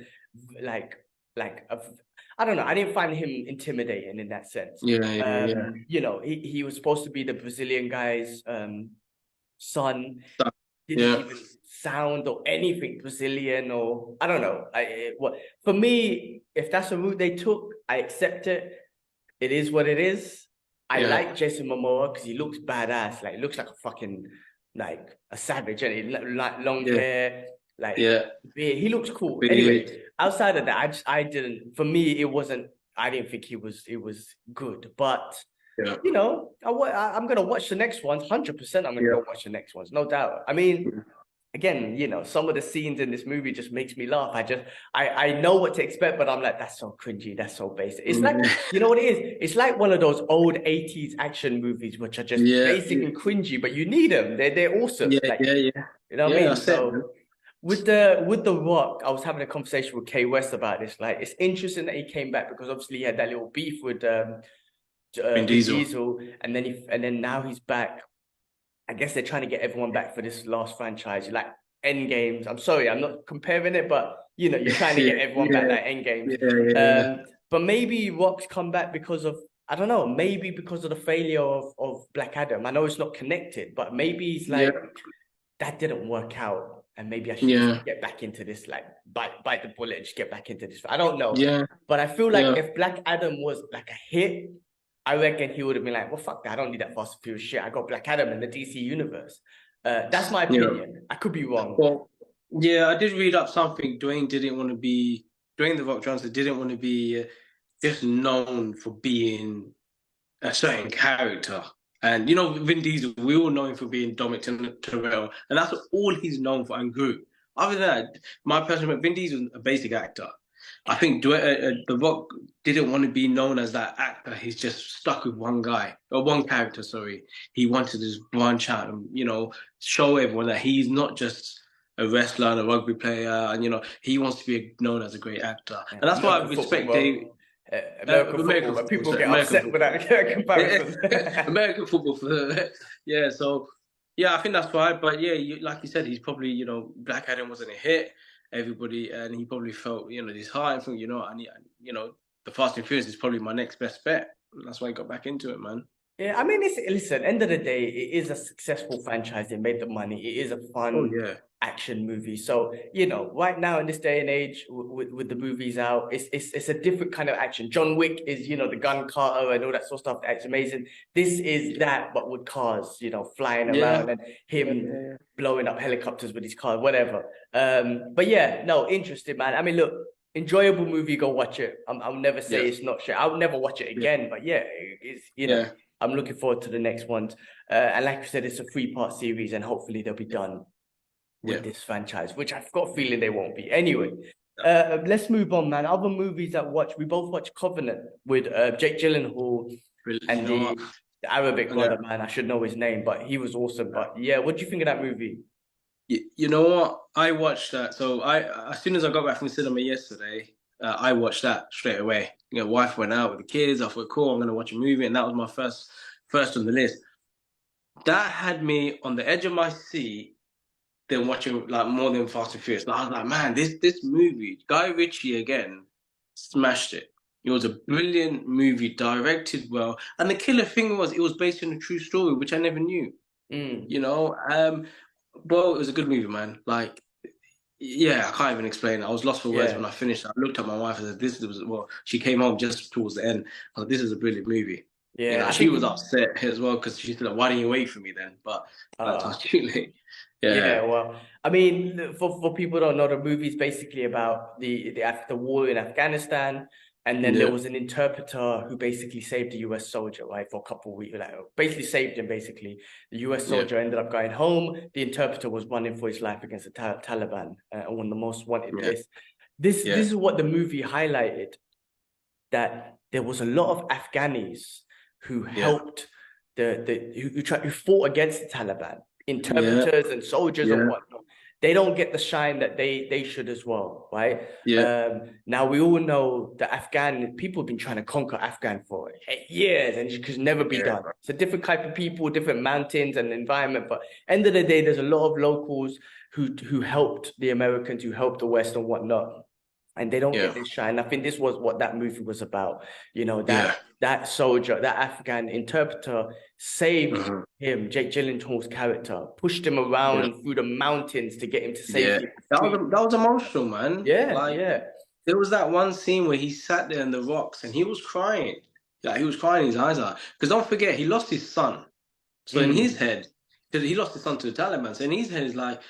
I don't know. I didn't find him intimidating in that sense. He was supposed to be the Brazilian guy's son. Didn't even sound or anything Brazilian, or I don't know. For me, if that's the route they took, I accept it. It is what it is. I like Jason Momoa because he looks badass. Like, he looks like a fucking a savage, and he like long hair. He looks cool. Anyway, outside of that, I didn't. For me, it wasn't. I didn't think it was good. But Yeah. I'm gonna watch the next ones. 100%, I'm gonna Yeah. go watch the next ones, no doubt. I mean, again, some of the scenes in this movie just makes me laugh. I know what to expect, but I'm like, that's so cringy, that's so basic. It's like, you know what it is? It's like one of those old 80s action movies which are just Yeah. basic and cringy, but you need them. They're awesome. Yeah. Like, Yeah. Yeah. you know what I Yeah. mean? That's it, man. So with the Rock, I was having a conversation with Kay West about this. Like, it's interesting that he came back because obviously he had that little beef Vin Vin Diesel. Diesel, and then now he's back. I guess they're trying to get everyone back for this last franchise, like End Games. I'm sorry, I'm not comparing it, but you're trying to get everyone back like End Games. But maybe Rock's come back because of, I don't know, maybe because of the failure of Black Adam. I know it's not connected, but maybe he's like, that didn't work out, and maybe I should just get back into this, like bite the bullet and just get back into this. I don't know. Yeah. But I feel like if Black Adam was like a hit, I reckon he would have been like, well, fuck that. I don't need that Fast and Furious shit. I got Black Adam in the DC universe. That's my opinion. I could be wrong. Well, yeah, I did read up something. Dwayne The Rock Johnson didn't want to be just known for being a certain character. And Vin Diesel, we all know him for being Dominic Toretto, and that's all he's known for, and Groot. Other than that, my personal opinion, Vin Diesel is a basic actor. I think The Rock didn't want to be known as that actor. He's just stuck with one guy, or one character, sorry. He wanted to just branch out and, show everyone that he's not just a wrestler and a rugby player, and, he wants to be known as a great actor. And that's why I respect Dave. American football, but people get upset with that comparison. American football, yeah. So yeah, I think that's right. But yeah, like you said, he's probably Black Adam wasn't a hit. Everybody, and he probably felt his heart and think the Fast and Furious is probably my next best bet. That's why he got back into it, man. Yeah, I mean, listen, end of the day, it is a successful franchise. They made the money. It is a fun action movie. So, right now in this day and age, with the movies out, it's a different kind of action. John Wick is, the gun carter and all that sort of stuff. That's amazing. This is that, but with cars, flying around and him blowing up helicopters with his car, whatever. But yeah, no, interesting, man. I mean, look, enjoyable movie. Go watch it. I'll never say it's not shit. I'll never watch it again. But yeah, it's I'm looking forward to the next ones. And like I said, it's a 3-part series, and hopefully they'll be done with this franchise, which I've got a feeling they won't be. Anyway, let's move on, man. Other movies that we both watched Covenant with Jake Gyllenhaal and the Arabic brother, man. I should know his name, but he was awesome. But yeah, what do you think of that movie? You know what? I watched that. So as soon as I got back from the cinema yesterday, I watched that straight away. Wife went out with the kids. I thought, cool, I'm going to watch a movie, and that was my first on the list. That had me on the edge of my seat. Then watching like more than Fast and Furious. I was like, man, this movie, Guy Ritchie again, smashed it. It was a brilliant movie, directed well, and the killer thing was it was based on a true story, which I never knew. Well, it was a good movie, man. Like, yeah, I can't even explain it. I was lost for words when I finished. I looked at my wife and said, she came home just towards the end. I was like, this is a brilliant movie. Yeah, she was upset as well because she said, why didn't you wait for me then? But that's too late. Yeah, well, I mean, for people who don't know, the movie's basically about the war in Afghanistan, and then there was an interpreter who basically saved a US soldier, right, for a couple of weeks, like, basically saved him, basically. The US soldier ended up going home. The interpreter was running for his life against the Taliban, one of the most wanted lists. This is what the movie highlighted, that there was a lot of Afghanis who helped who fought against the Taliban, interpreters and soldiers and whatnot. They don't get the shine that they should as well, right? Now we all know that Afghan people have been trying to conquer Afghan for years, and it could never be done. It's a different type of people, different mountains and environment. But end of the day, there's a lot of locals who helped the Americans, who helped the West and whatnot. And they don't get this shine. I think this was what that movie was about. That soldier, that Afghan interpreter saved him, Jake Gyllenhaal's character, pushed him around through the mountains to get him to safety. That was emotional, man. There was that one scene where he sat there in the rocks and he was crying. Like, he was crying his eyes out. Because don't forget, he lost his son. So in his head, because he lost his son to the Taliban, so in his head, it's like,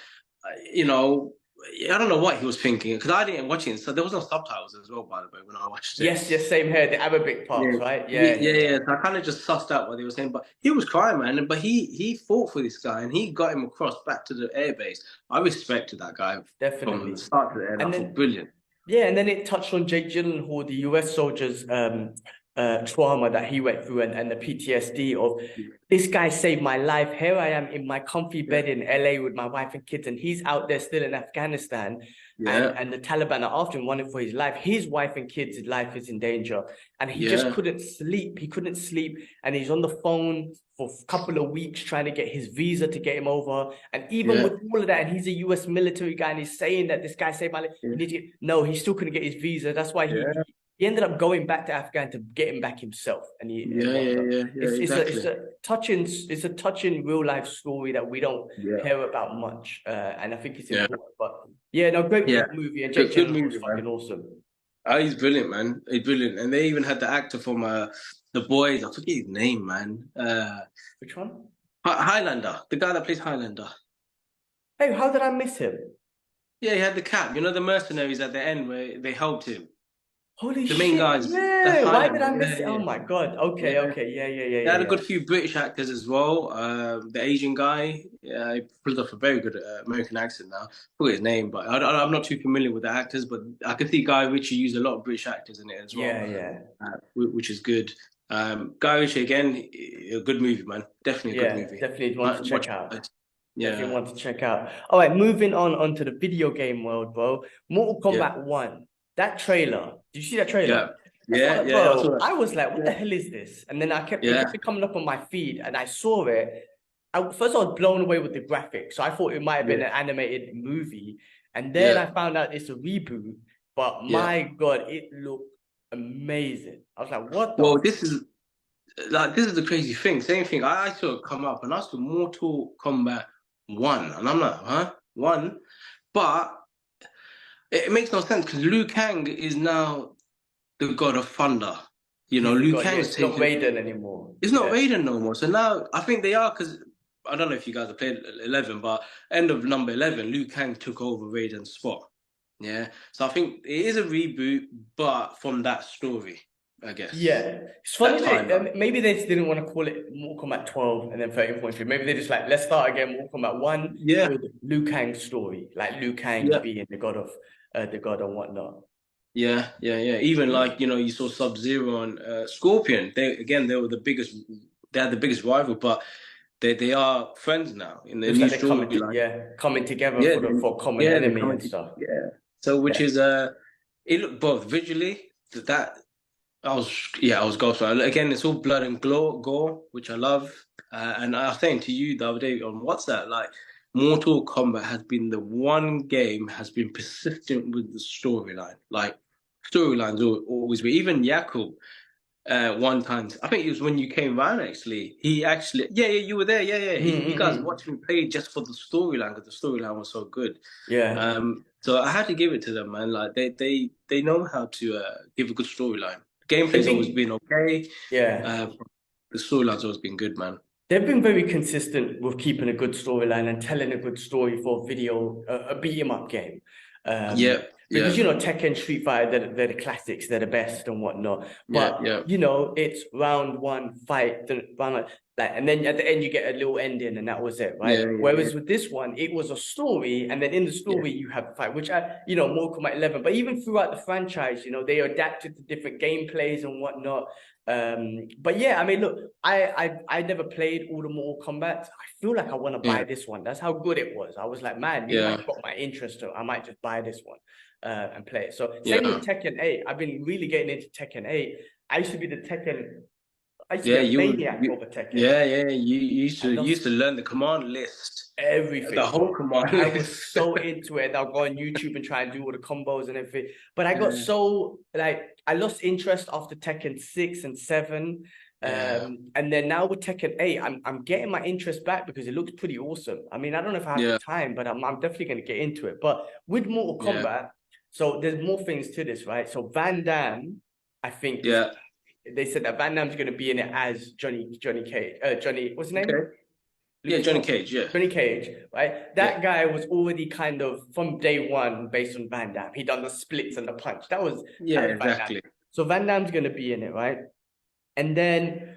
I don't know what he was thinking because I didn't watch it. So there was no subtitles as well, by the way, when I watched it. Yes, yes, same here. The Arabic Yeah, parts, right? yeah, Yeah, yeah, yeah, yeah. yeah. So I kind of just sussed out what they were saying, but he was crying, man. But he fought for this guy and he got him across back to the airbase. I respected that guy from the Definitely. start to the end. I And thought then brilliant. yeah, and then it touched on Jake Gyllenhaal, the US soldiers' trauma that he went through and the PTSD of this guy saved my life. Here I am in my comfy Yeah, bed in LA with my wife and kids, and he's out there still in Afghanistan, yeah, and the Taliban are after him, running for his life. His wife and kids' life is in danger, and he just yeah, couldn't sleep. He couldn't sleep, and he's on the phone for a couple of weeks trying to get his visa to get him over. And even yeah, with all of that, and he's a US military guy, and he's saying that this guy saved my life. yeah, You need to no, he still couldn't get his visa. That's why yeah, he ended up going back to Afghan to get him back himself, and yeah, yeah, whatnot. yeah, yeah, It's exactly. a touching real life story that we don't Yeah, hear about much, and I think it's yeah, important. But yeah, no, great yeah. movie, and Jake Good Gyllenhaal is movie, fucking man. awesome. Oh, he's brilliant, man. He's brilliant. And they even had the actor from the boys. I forget his name, man. Which one? Highlander, the guy that plays Highlander. Hey, how did I miss him? Yeah, he had the cap. You know the mercenaries at the end where they helped him. Holy The main shit! guys. That's Yeah, why did Highlander. I Yeah, miss it? Oh yeah, my God. Okay, yeah. okay, yeah, yeah, They yeah, had yeah, a yeah. good few British actors as well. The Asian guy, yeah, he pulled off a very good American accent now. I forget his name, but I'm not too familiar with the actors. But I can see Guy Ritchie used a lot of British actors in it as well, Yeah, yeah, which is good. Guy Ritchie again, a good movie, man. Definitely a good yeah. movie. Definitely want to Might check watch out. it. Definitely Yeah, want to check out. All right, moving on onto the video game world, bro. Mortal yeah, Kombat 1. That trailer. Did you see that trailer? yeah, yeah, yeah. I saw Bro, that. I was like, what the Yeah, hell is this? And then it yeah, kept coming up on my feed and I saw it. First I was blown away with the graphics. So I thought it might have been yeah, an animated movie. And then yeah, I found out it's a reboot. But yeah. my God, it looked amazing. I was like, what the Well, this is the crazy thing. Same thing. I saw it come up and I saw Mortal Kombat 1. And I'm like, huh? 1? But it makes no sense because Liu Kang is now the god of thunder. You know, he's the Liu God. Yeah, Kang's it's not taken. Raiden anymore. It's not Yeah. Raiden no more. So now I think they are because I don't know if you guys have played 11, but end of number 11, Liu Kang took over Raiden's spot. Yeah. So I think it is a reboot, but from that story, I guess. Yeah, it's That funny that timeline. maybe they just didn't want to call it Mortal Kombat 12 and then 13.3. Maybe they just like, let's start again, Mortal Kombat 1 Yeah. with Liu Kang's story, like Liu Kang Yeah. being the god and whatnot. Yeah, yeah, yeah. Even like, you saw Sub-Zero and Scorpion. They were the biggest. They had the biggest rival, but they are friends now in the Looks new like they're storyline. coming together Yeah, for a common yeah, they're enemy coming and to stuff. yeah. So which Yeah. is it looked both visually that I was ghost. Again, it's all blood and gore, which I love. And I was saying to you the other day on WhatsApp, like Mortal Kombat has been the one game has been persistent with the storyline. Like storylines always be. Even Yakub, one time, I think it was when you came round actually. He actually, yeah, yeah, you were there, yeah, yeah. You guys Mm-hmm. watched me play just for the storyline because the storyline was so good. Yeah. So I had to give it to them, man. Like they know how to give a good storyline. They've Gameplay's always been been okay. yeah. Uh, the storyline's always been good, man. They've been very consistent with keeping a good storyline and telling a good story for a beat 'em up game. Yeah, yeah, Because Tekken, Street Fighter, they're the classics, they're the best and whatnot. yeah, But yeah, it's round one fight, and then at the end you get a little ending, and that was it, right? yeah, yeah, yeah, Whereas with this one, it was a story, and then in the yeah, story you have a fight, which Mortal Kombat 11. But even throughout the franchise, they adapted to different gameplays and whatnot. But yeah, I mean, look, I never played all the Mortal Kombat. I feel like I want to buy yeah, this one. That's how good it was. I was like, man, you yeah, might got my interest. I might just buy this one and play it. So same yeah. with Tekken 8. I've been really getting into Tekken 8. I used to be the Tekken. I used to be Yeah, a maniac over Tekken. yeah, yeah. You used I to lost learn the command list, the everything, whole bro. command I was list. so into it. I'll go on YouTube and try and do all the combos and everything. But I got Yeah, so I lost interest after Tekken 6 and 7. yeah, And then now with Tekken 8, I'm getting my interest back because it looks pretty awesome. I mean, I don't know if I have the yeah, time, but I'm definitely gonna get into it. But with Mortal yeah, Kombat, so there's more things to this, right? So Van Damme, I think is yeah. they said that Van Damme's gonna be in it as Johnny Cage. Johnny, what's his name? Okay. Yeah, Johnny Cage, yeah. Johnny Cage, right? That guy was already kind of from day one based on Van Damme. He done the splits and the punch. That was Van Damme. Exactly. So Van Damme's gonna be in it, right? And then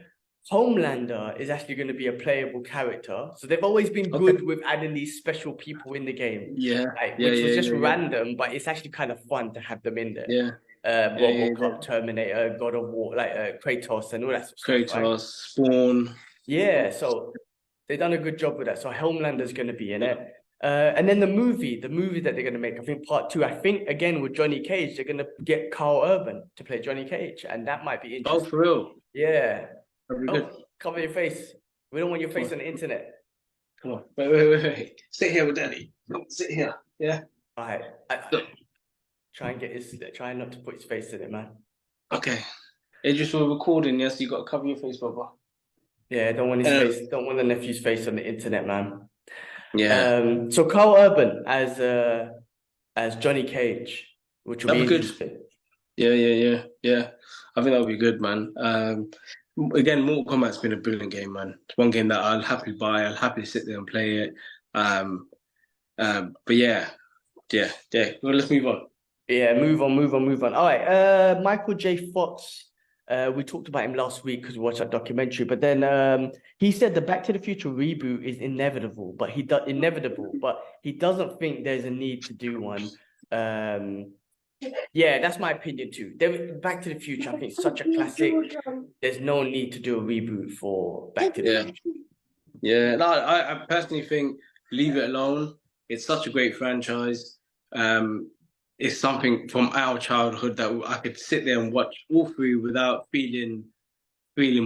Homelander is actually going to be a playable character. So they've always been good with adding these special people in the game. Which was just random, but it's actually kind of fun to have them in there. Yeah. RoboCop, Terminator, God of War, like Kratos and all that sort of stuff. Kratos, Spawn. Yeah, so they've done a good job with that. So Homelander's going to be in it. And then the movie that they're going to make, I think part 2, I think again with Johnny Cage, they're going to get Carl Urban to play Johnny Cage. And that might be interesting. Oh, for real? Yeah. Good. Cover your face. We don't want your face on the internet. Come on. Wait. Sit here with Daddy. Sit here. Yeah. All right. Try not to put his face in it, man. Okay. It's just for recording, yes. You got to cover your face, brother. Yeah, don't want his face. Don't want the nephew's face on the internet, man. Yeah. So Carl Urban as Johnny Cage, which will be good. Yeah. I think that'll be good, man. Again, Mortal Kombat's been a brilliant game, man. It's one game that I'll happily buy. I'll happily sit there and play it. But yeah. Well, let's move on. Yeah, move on. All right. Michael J. Fox. We talked about him last week because we watched that documentary. But then he said the Back to the Future reboot is inevitable, but he doesn't think there's a need to do one. Yeah, that's my opinion too. Back to the Future, I think it's such a classic. There's no need to do a reboot for Back to the Future. Yeah, no, I personally think leave it alone. It's such a great franchise. It's something from our childhood that I could sit there and watch all through without feeling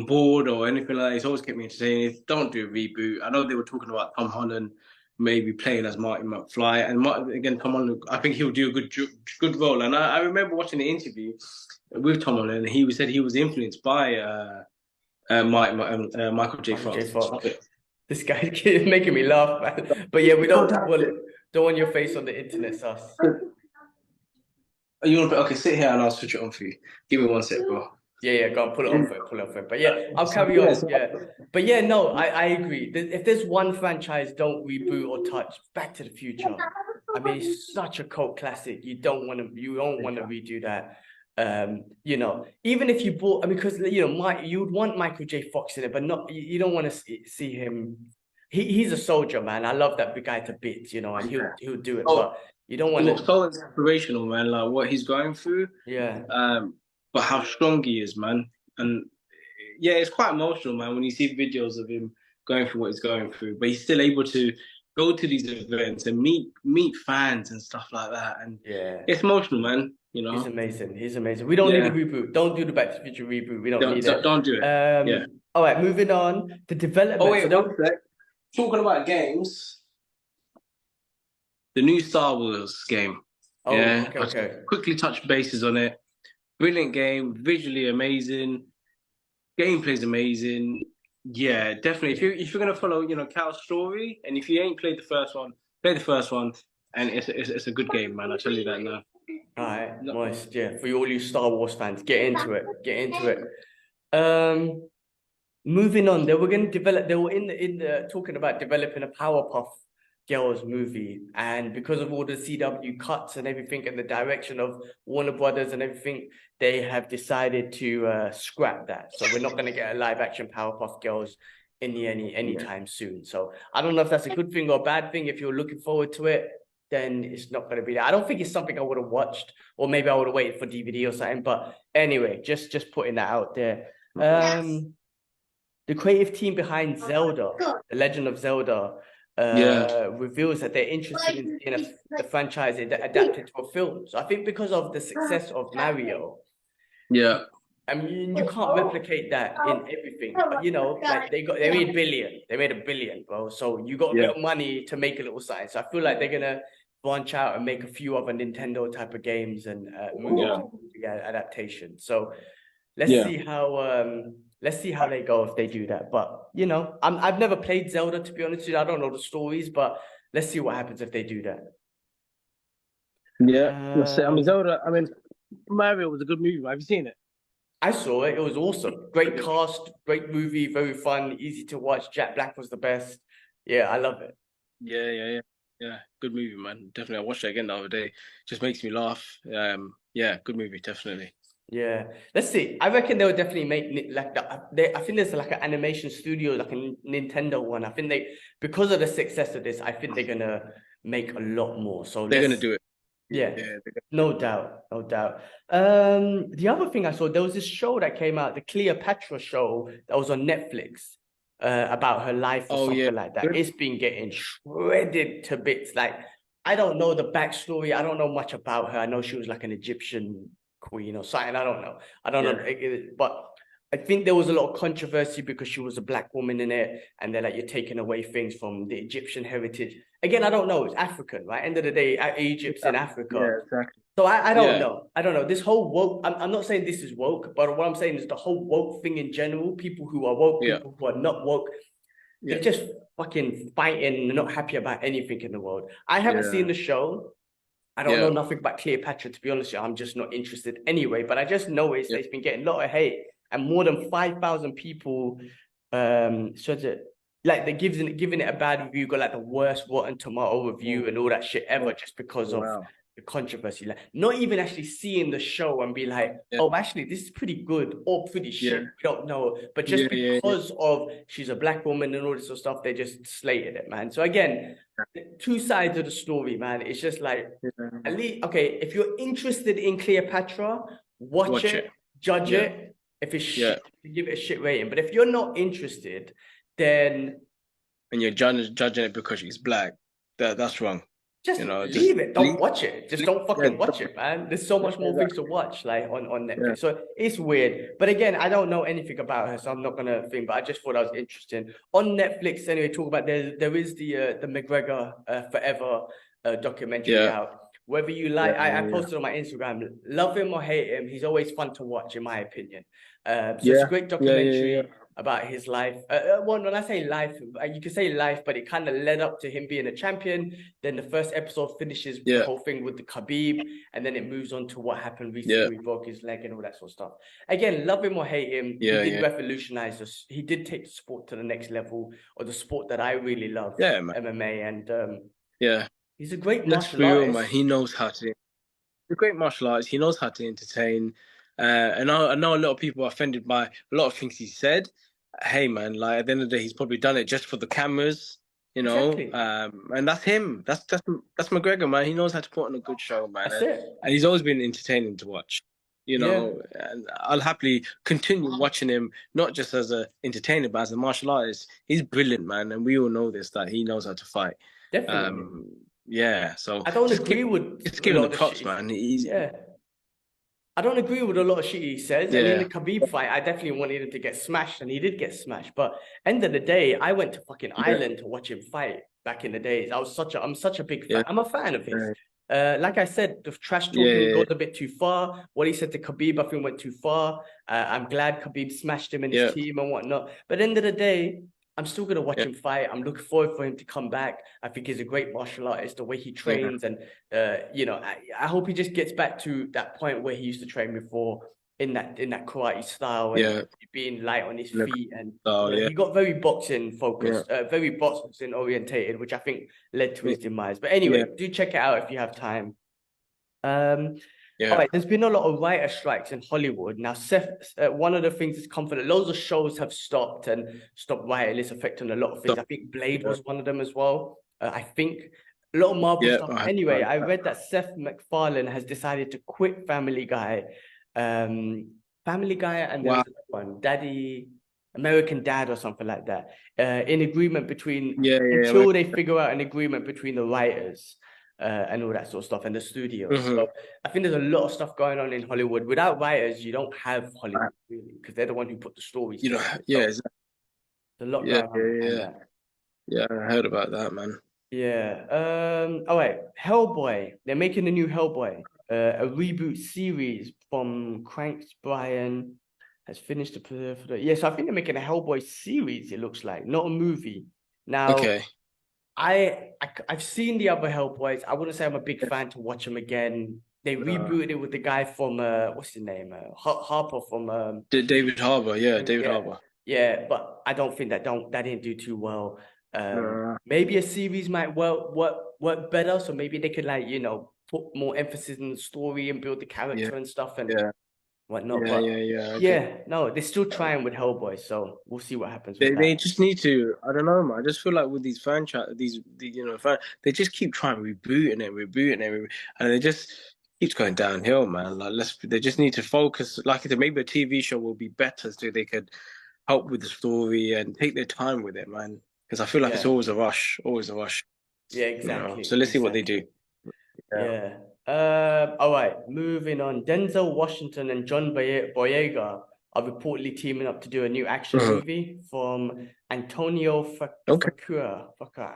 bored or anything like that. It's always kept me entertained. Don't do a reboot. I know they were talking about Tom Holland maybe playing as Marty McFly, and again, Tom Holland, I think he'll do a good role. And I remember watching the interview with Tom Holland, and he said he was influenced by Michael J. Fox. This guy's making me laugh, man. But yeah, we don't want your face on the internet, sus. You want to okay? Sit here and I'll switch it on for you. Give me 1 sec, bro. Yeah, go on, pull it on for it. But yeah, I'll carry on. Yeah, but yeah, no, I agree. If there's one franchise, don't reboot or touch. Back to the Future. I mean, it's such a cult classic. You don't want to redo that. Even if you bought, because you would want Michael J. Fox in it, but not you don't want to see him. He's a soldier, man. I love that big guy to bits, and he'll do it. But you don't want to. It's so inspirational, man. Like what he's going through. Yeah. But how strong he is, man. And yeah, it's quite emotional, man, when you see videos of him going through what he's going through. But he's still able to go to these events and meet fans and stuff like that. And it's emotional, man. He's amazing. We don't need a reboot. Don't do the Back to the Future reboot. We don't need it. Don't do it. All right, moving on. The development. Oh wait, one sec. Talking about games, the new Star Wars game. Okay. Quickly touch bases on it. Brilliant game, visually amazing, gameplay's amazing. Yeah, definitely. If you're gonna follow, Cal's story, and if you ain't played the first one, play the first one, and it's a good game, man. I tell you that now. All right, nice. Yeah, for all you Star Wars fans, get into it. Moving on, they were in the talking about developing a Powerpuff Girls movie, and because of all the CW cuts and everything and the direction of Warner Brothers and everything, they have decided to scrap that. So we're not going to get a live action Powerpuff Girls anytime soon. So I don't know if that's a good thing or a bad thing. If you're looking forward to it, then it's not going to be there. I don't think it's something I would have watched, or maybe I would have waited for DVD or something. But anyway, just putting that out there. The creative team behind Zelda, The Legend of Zelda, reveals that they're interested in the franchise adapted to a film. So I think because of the success of Mario, I mean, you can't replicate that in everything. But like they made $1 billion, bro. So you got a bit of money to make a little science. So I feel like they're gonna branch out and make a few other Nintendo type of games and movie adaptations. So let's see how they go if they do that. But I've never played Zelda, to be honest with you. I don't know the stories, but let's see what happens if they do that. Zelda. Mario was a good movie. Have you seen it? I saw it. It was awesome. Great cast, great movie, very fun, easy to watch. Jack Black was the best. Yeah, I love it. Yeah. Good movie, man. Definitely. I watched it again the other day. Just makes me laugh. Yeah, good movie, definitely. Yeah, let's see. I reckon they'll definitely make like that. I think there's like an animation studio, like a Nintendo one. I think they, because of the success of this, I think they're gonna make a lot more. So They're gonna let's, do it. yeah, Yeah, they're gonna do no it. doubt, no doubt. The other thing I saw, there was this show that came out, the Cleopatra show that was on Netflix, about her life or Oh yeah. something like that. Good. It's been getting shredded to bits. Like, I don't know the backstory. I don't know much about her. I know she was like an Egyptian queen or something. I don't know. I don't know. Yeah. But I think there was a lot of controversy because she was a black woman in it, and they're like, you're taking away things from the Egyptian heritage. Again, I don't know. It's African, right? End of the day, Egypt's in Africa. Yeah, exactly. So I don't Yeah. know. I don't know. This whole woke, I'm not saying this is woke, but what I'm saying is the whole woke thing in general, people who are woke, Yeah. people who are not woke, they're Yeah. just fucking fighting and not happy about anything in the world. I haven't seen Yeah. the show. I don't know Yeah. nothing about Cleopatra, to be honest with you. I'm just not interested anyway. But I just noticed Yeah. that it's been getting a lot of hate, and more than 5,000 people so that like they're giving it a bad review, got like the worst Rotten Tomato review Oh, and all that shit ever, oh, just because of wow. the controversy. Like not even actually seeing the show and be like, Yeah. oh, actually, this is pretty good or pretty Yeah. shit. We don't know. But just Yeah. Yeah. Yeah. because of she's a black woman and all this sort of stuff, they just slated it, man. So again, two sides of the story, man. It's just like at Yeah. least okay, if you're interested in Cleopatra, watch Watch it. it, judge Yeah. it. If it's Yeah. shit, give it a shit rating. But if you're not interested, then And you're judging it because she's black. That's wrong. just You know, just leave it. Don't leave. watch it. Just don't Yeah. fucking watch it, man. There's so Yeah, much more things to exactly. watch, like on Yeah. Netflix. So it's weird. But again, I don't know anything about her, so I'm not gonna think. But I just thought that was interesting. On Netflix, anyway, talk about there is the McGregor Forever documentary Yeah. out. Whether you Yeah. like, I Yeah. posted on my Instagram, love him or hate him, he's always fun to watch, in my opinion. So it's a Yeah. great Yeah. Yeah. documentary about his life. Well, when I say life, you can say life, but it kind of led up to him being a champion. Then the first episode finishes the Yeah. whole thing with the Khabib, and then it moves on to what happened recently. Yeah. He broke his leg and all that sort of stuff. Again, love him or hate him, he Yeah. did Yeah. revolutionize us. He did take the sport to the next level, or the sport that I really love, Yeah, man. MMA, and Yeah. he's a great Let's martial be real, man. artist. He knows how to. He's a great martial artist. He knows how to entertain. And I know a lot of people are offended by a lot of things he said. Hey, man, like at the end of the day, he's probably done it just for the cameras, you know. Exactly. And that's him. That's McGregor, man. He knows how to put on a good show, man. That's it. And he's always been entertaining to watch, you Yeah. know. And I'll happily continue watching him, not just as a entertainer, but as a martial artist. He's brilliant, man. And we all know this, that he knows how to fight. Definitely. Yeah, so I don't just agree with just a give him lot the of the props, shit. man. Yeah. I don't agree with a lot of shit he says. And in the Yeah, Khabib fight, I definitely wanted him to get smashed, and he did get smashed. But end of the day, I went to fucking yeah, Ireland to watch him fight back in the days. I'm such a big yeah, fan. I'm a fan of his. Like I said, the trash yeah, talking yeah, goes a bit too far. What he said to Khabib, I think went too far. I'm glad Khabib smashed him and his yeah, team and whatnot. But end of the day, I'm still gonna watch yeah, him fight. I'm looking forward for him to come back. I think he's a great martial artist, the way he yeah, trains, and I hope he just gets back to that point where he used to train before in that karate style and yeah. being light on his Look, feet. And oh yeah, he got very boxing yeah, focused, very boxing orientated, which I think led to yeah, his demise. But yeah, anyway, do check it out if you have time. All yeah. right, there's been a lot of writer strikes in Hollywood. Now, Seth, one of the things that's come from it, loads of shows have stopped and stopped writing. It's affecting a lot of things. So, I think Blade yeah, was one of them as well. I think a lot of Marvel yeah. stuff. I heard Anyway, about I that. read that Seth MacFarlane has decided to quit Family Guy. Family Guy, and there Wow. was another one, Daddy, American Dad, or something like that. In agreement between, Yeah, yeah, until they figure out an agreement between the writers. And all that sort of stuff, and the studios. mm-hmm. So I think there's a lot of stuff going on in Hollywood. Without writers, you don't have Hollywood really, because they're the one who put the stories You know, together. yeah, So exactly. there's a lot Yeah, going on yeah, behind yeah, that. yeah. I heard about that, man. Yeah. All right. Hellboy. They're making a new Hellboy. A reboot series from Cranks Bryan has finished yes, I think they're making a Hellboy series, it looks like, not a movie. Now, Okay. I've seen the other Hellboys. I wouldn't say I'm a big fan to watch them again. They rebooted it with the guy from what's his name? Harper from David Harbour, yeah, David yeah, Harbour. yeah, but I don't think that didn't do too well. Maybe a series might work better. So maybe they could like, put more emphasis in the story and build the Yeah, character and stuff and yeah, whatnot. yeah, But yeah, yeah. Okay. yeah, no, they're still trying with Hellboy, so we'll see what happens with They that. just need to. I don't know, man. I just feel like with these franchise, they just keep trying rebooting it, and it just keeps going downhill, man. Like they just need to focus. Like I said, maybe a TV show will be better, so they could help with the story and take their time with it, man. Because I feel like it's Yeah, always a rush, always a rush. yeah, So exactly, let's see what they do. exactly. Yeah. Yeah. All right, moving on. Denzel Washington and John Boyega are reportedly teaming up to do a new action Mhm. movie from Antonio Okay. Facua.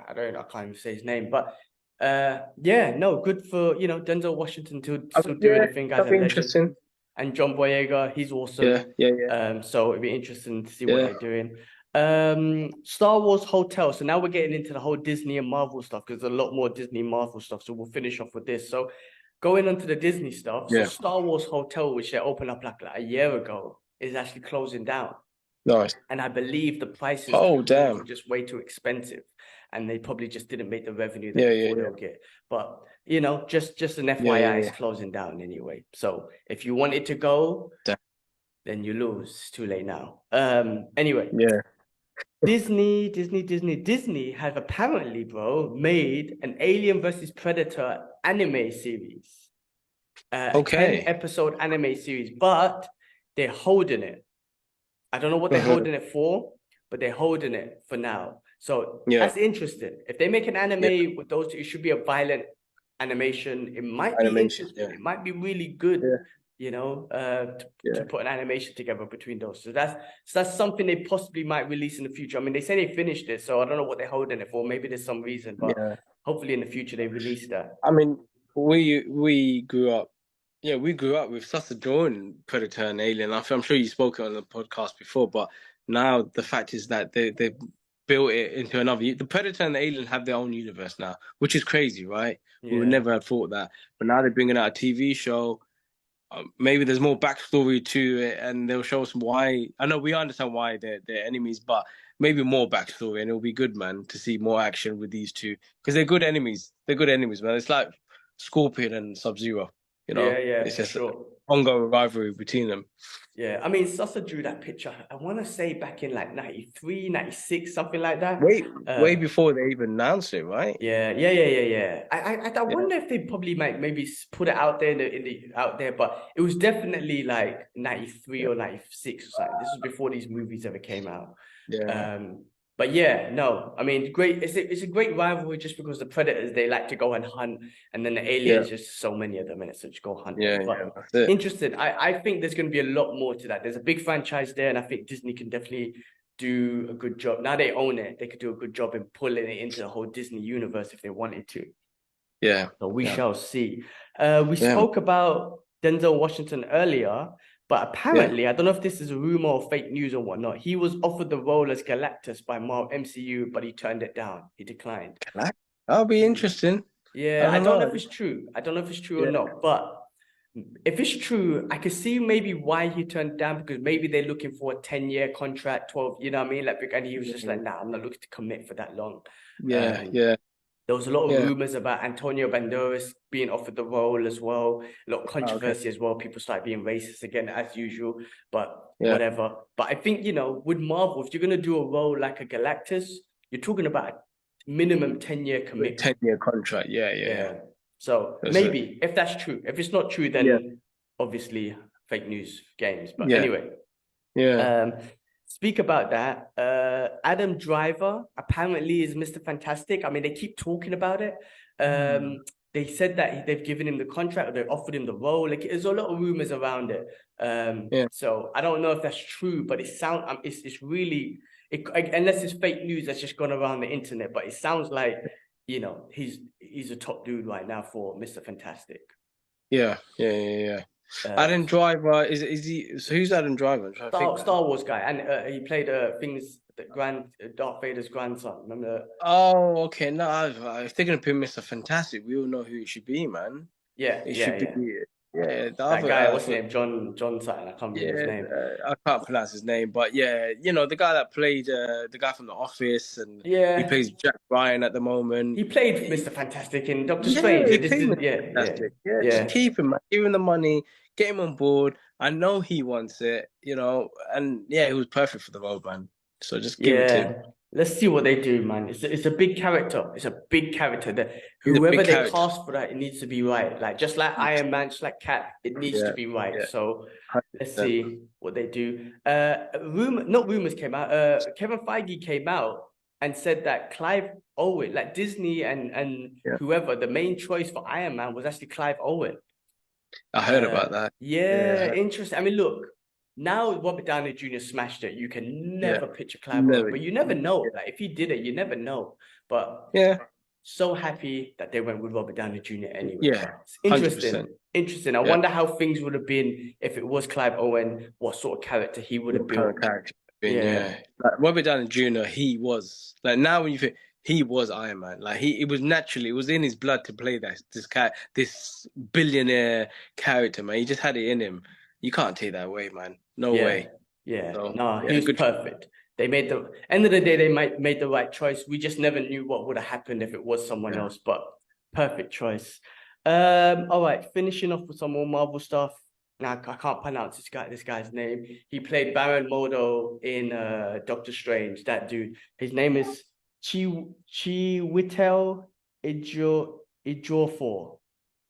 I don't know, I can't even say his name, but yeah, no, good for Denzel Washington to I still mean, doing yeah, the thing as that'd a be legend, interesting. and John Boyega, he's Yeah, awesome. yeah, yeah, So it'd be interesting to see what yeah. they're doing. Star Wars Hotel. So now we're getting into the whole Disney and Marvel stuff because there's a lot more Disney Marvel stuff. So we'll finish off with this. So going on to the Disney stuff. So Yeah. Star Wars Hotel, which they opened up like a year ago, is actually closing down. Nice. And I believe the prices to Oh, the rooms were damn. just way too expensive. And they probably just didn't make the revenue that Yeah, they yeah, thought yeah, they'll get. But just an yeah, yeah, FYI, it's yeah. closing down anyway. So if you wanted to go, Damn. then you lose. It's too late now. Anyway, Yeah. Disney have apparently, bro, made an Alien versus Predator anime series, a 10 Okay. episode anime series, but they're holding it. I don't know what they're Mhm. holding it for, but they're holding it for now. So Yeah, that's interesting. If they make an yeah. anime with those two, it should be a violent animation. It might be Animation. interesting. Yeah, It might be really good, yeah, to yeah, put an animation together between those. So that's something they possibly might release in the future. I mean, they say they finished it, so I don't know what they're holding it for. Maybe there's some reason, but yeah. hopefully in the future they release that. I mean, we grew up. Yeah, we grew up with such a drawing Predator and Alien. I'm sure you spoke on the podcast before, but now the fact is that they built it into another. The Predator and the Alien have their own universe now, which is crazy, right? We would Yeah, never have thought that, but now they're bringing out a TV show. Maybe there's more backstory to it, and they'll show us why. I know we understand why they're enemies, but maybe more backstory, and it'll be good, man, to see more action with these two because they're good enemies. They're good enemies, man. It's like Scorpion and Sub-Zero. yeah, It's for just an sure. ongoing rivalry between them. Yeah, I mean, Sasa drew that picture. I want to say back in like 93, 96, something like that. Way before they even announced it, right? Yeah. I Yeah, wonder if they probably might maybe put it out there in the out there, but it was definitely like 93 yeah, or 96 or something. This was before these movies ever came out. yeah, But yeah, no, I mean, great. It's a great rivalry just because the predators they like to go and hunt, and then the yeah, aliens just so many of them, and it's so just go hunt yeah, them. yeah. But That's it. interesting. I think there's going to be a lot more to that. There's a big franchise there, and I think Disney can definitely do a good job. Now they own it, they could do a good job in pulling it into the whole Disney universe if they wanted to. Yeah, So we yeah, shall see. We yeah, spoke about Denzel Washington earlier, but yeah. apparently, I don't know if this is a rumor or fake news or whatnot. He was offered the role as Galactus by Marvel MCU, but he turned it down. He declined. That'll be interesting. Yeah, I I don't don't know if know. it's true. I don't know if it's true or Yeah, not, but if it's true, I could see maybe why he turned it down because maybe they're looking for a 10-year contract, 12, you know what I mean? Like, and he was just like, nah, I'm not looking to commit for that long. yeah, Um, yeah, there was a lot of yeah. rumors about Antonio Banderas being offered the role as well. A lot of Oh, okay. controversy as well. People start being racist again, as usual, but Yeah. whatever. But I think, with Marvel, if you're going to do a role like a Galactus, you're talking about a minimum 10-year commitment. 10-year contract. Yeah, yeah, yeah. Yeah. So That's it. maybe if that's true, if it's not true, Yeah, then obviously fake news games. But yeah, anyway, yeah. um, speak about that. Adam Driver apparently is Mr. Fantastic. I mean, they keep talking about it. They said that they've given him the contract or they offered him the role. Like, there's a lot of rumors around it. Yeah. So I don't know if that's true, but it's really unless it's fake news that's just gone around the internet. But it sounds like he's a top dude right now for Mr. Fantastic. Yeah, yeah, yeah, yeah. Uh, Adam Driver is he? So who's Adam Driver? I'm trying to think, man. Star Wars guy, and he played things that Darth Vader's grandson. Remember? Oh, okay. No, I was thinking of him, Mr. Fantastic. We all know who it should be, man. Yeah, It yeah, should be yeah. Yeah, the That other guy, what's his name? John something. I can't remember his yeah, name. I can't pronounce his name, but yeah, the guy that played the guy from The Office, and he Yeah, plays Jack Ryan at the moment. he played Mr. Fantastic in Doctor Yeah, Strange. he This played is Mr. yeah, Fantastic. Yeah, just yeah. keep him, man. Give him the money, get him on board. I know he wants it, and yeah, he was perfect for the role, man. So just give it to him. Yeah, let's see what they do, man. It's a big character. It's a big character. That He's a whoever big they character. cast for that, it needs to be right. Like just like Iron Man, just like Cap, it needs to Yeah, be right. yeah, So let's 100%. see what they do. Not rumors came out. Kevin Feige came out and said that Clive Owen, like Disney and Yeah, whoever, the main choice for Iron Man was actually Clive Owen. I heard about that. Yeah, Yeah, interesting. I mean, look, now Robert Downey Jr. smashed it. You can yeah. never picture Clive Owen, Never. but you never know. Yeah, Like if he did it, you never know. But yeah, so happy that they went with Robert Downey Jr. anyway. yeah. But it's 100%. interesting. Interesting. I Yeah. wonder how things would have been if it was Clive Owen, what sort of character he would have What kind built. of character? Been, Yeah. yeah. Like Robert Downey Jr. He was like now when you think he was Iron Man. Like it was naturally, it was in his blood to play this billionaire character, man. He just had it in him. You can't take that away, man. No Yeah. way. Yeah. So No, he yeah, was good. perfect. They made the end of the day, they might made the right choice. We just never knew what would have happened if it was someone Yeah. else, but perfect choice. All right, finishing off with some more Marvel stuff. Now I can't pronounce this guy's name. He played Baron Mordo in Doctor Strange. That dude. His name is Chiwetel Ejiofor.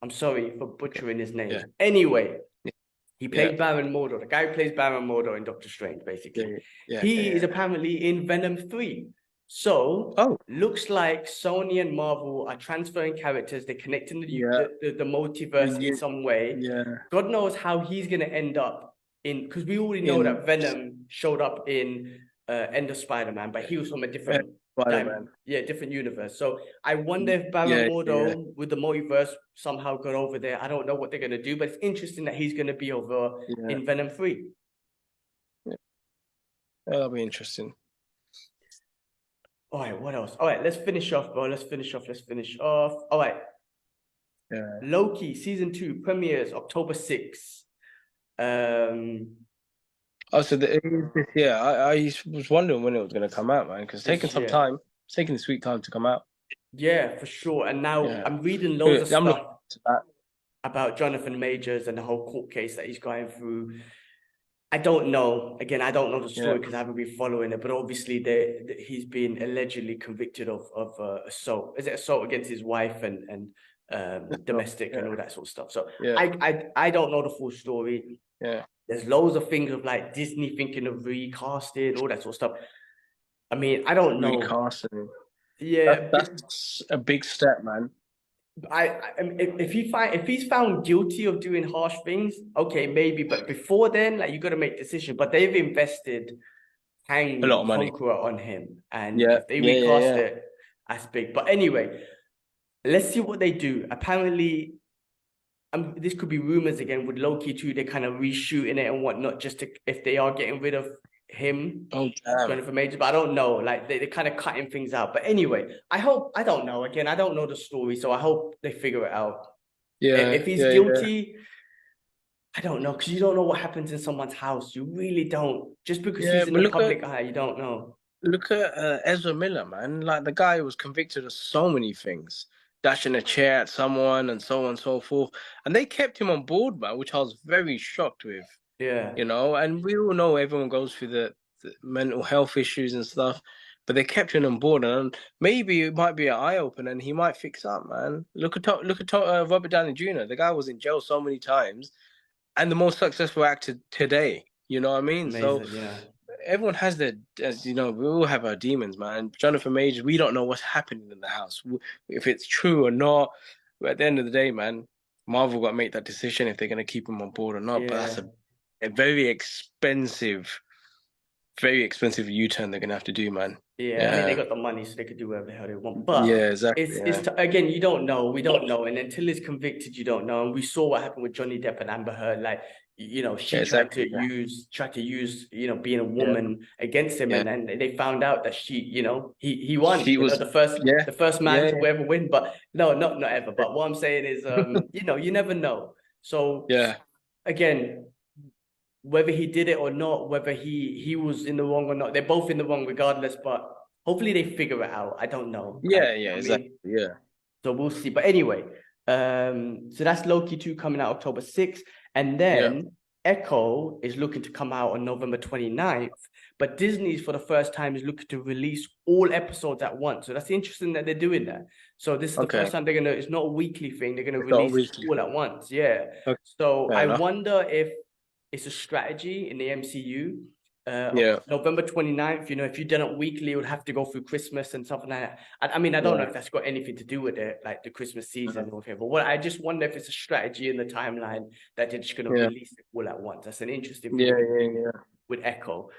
I'm sorry for butchering his name. Yeah. Anyway, Yeah. he Yeah. played Baron Mordo, the guy who plays Baron Mordo in Doctor Strange, basically. Yeah. He is Yeah. apparently in Venom 3. So, Oh, looks like Sony and Marvel are transferring characters. They're connecting yeah. the multiverse in some way. Yeah. God knows how he's going to end up because we already know that Venom showed up in End of Spider-Man, but he was from a different Spider-Man. different universe. So I wonder if Baron Yeah. Mordo with the multiverse somehow got over there. I don't know what they're gonna do, but it's interesting that he's gonna be over in Venom 3. Yeah. That'll be interesting. All right, what else? All right, let's finish off, bro. Let's finish off. All right. Yeah. Loki season 2 premieres October 6th. Oh, so this year. I was wondering when it was going to come out, man, because it's taking some time. It's taking a sweet time to come out. Yeah, for sure. And now I'm reading loads of stuff about Jonathan Majors and the whole court case that he's going through. I don't know. Again, I don't know the story because I haven't been following it. But obviously, he's been allegedly convicted of assault. Is it assault against his wife and domestic and all that sort of stuff? So I don't know the full story. Yeah. There's loads of things of like Disney thinking of recasting, all that sort of stuff. I mean, I don't know. Recasting. Yeah, that's a big step, man. If he's found guilty of doing harsh things, okay, maybe. But before then, like you got to make decisions. But they've invested a lot of money on him, and if they recast it, that's big. But anyway, let's see what they do. Apparently, this could be rumors again with Loki too. They're kind of reshooting it and whatnot, just if they are getting rid of him. Oh, damn. Jonathan Majors, but I don't know. Like they're kind of cutting things out. But anyway, I don't know. Again, I don't know the story, so I hope they figure it out. Yeah. If he's guilty, I don't know, because you don't know what happens in someone's house. You really don't. Just because he's in the public eye, you don't know. Look at Ezra Miller, man. Like the guy was convicted of so many things, dashing a chair at someone and so on and so forth, and they kept him on board, man, which I was very shocked with. Yeah. And we all know everyone goes through the mental health issues and stuff, but they kept him on board, and maybe it might be an eye opener, and he might fix up, man. Look at Robert Downey Jr. The guy was in jail so many times, and the most successful actor today. You know what I mean? Amazing, so everyone has their, as we all have our demons, man. Jonathan Majors, we don't know what's happening in the house, if it's true or not. But at the end of the day, man, Marvel got to make that decision if they're going to keep him on board or not. But that's a very expensive U-turn they're gonna have to do, man. Yeah, I mean they got the money, so they could do whatever the hell they want. But exactly. It's again, you don't know. We don't know, and until he's convicted, you don't know. And we saw what happened with Johnny Depp and Amber Heard. Like, she tried to use being a woman against him, and then they found out that he won. He was the first man to ever win. But no, not ever. But what I'm saying is, you never know. So Yeah. again, whether he did it or not, whether he was in the wrong or not, they're both in the wrong regardless. But hopefully they figure it out. I don't know. Yeah, Like, yeah, I exactly. mean, Yeah. so we'll see. But anyway, so that's Loki 2 coming out October 6th. And Yeah. then Echo is looking to come out on November 29th. But Disney's for the first time is looking to release all episodes at once. So that's interesting that they're doing that. So this is the Okay. first time it's not a weekly thing. They're gonna It's not release weekly. all at once. Yeah. Okay. So Fair I enough. wonder if it's a strategy in the MCU. Yeah. November 29th, if you done it weekly, it would have to go through Christmas and something like that. I mean, I don't know if that's got anything to do with it, like the Christmas season or whatever. But I just wonder if it's a strategy in the timeline that they're just going to Yeah. release it all at once. That's an interesting thing Yeah. with Echo.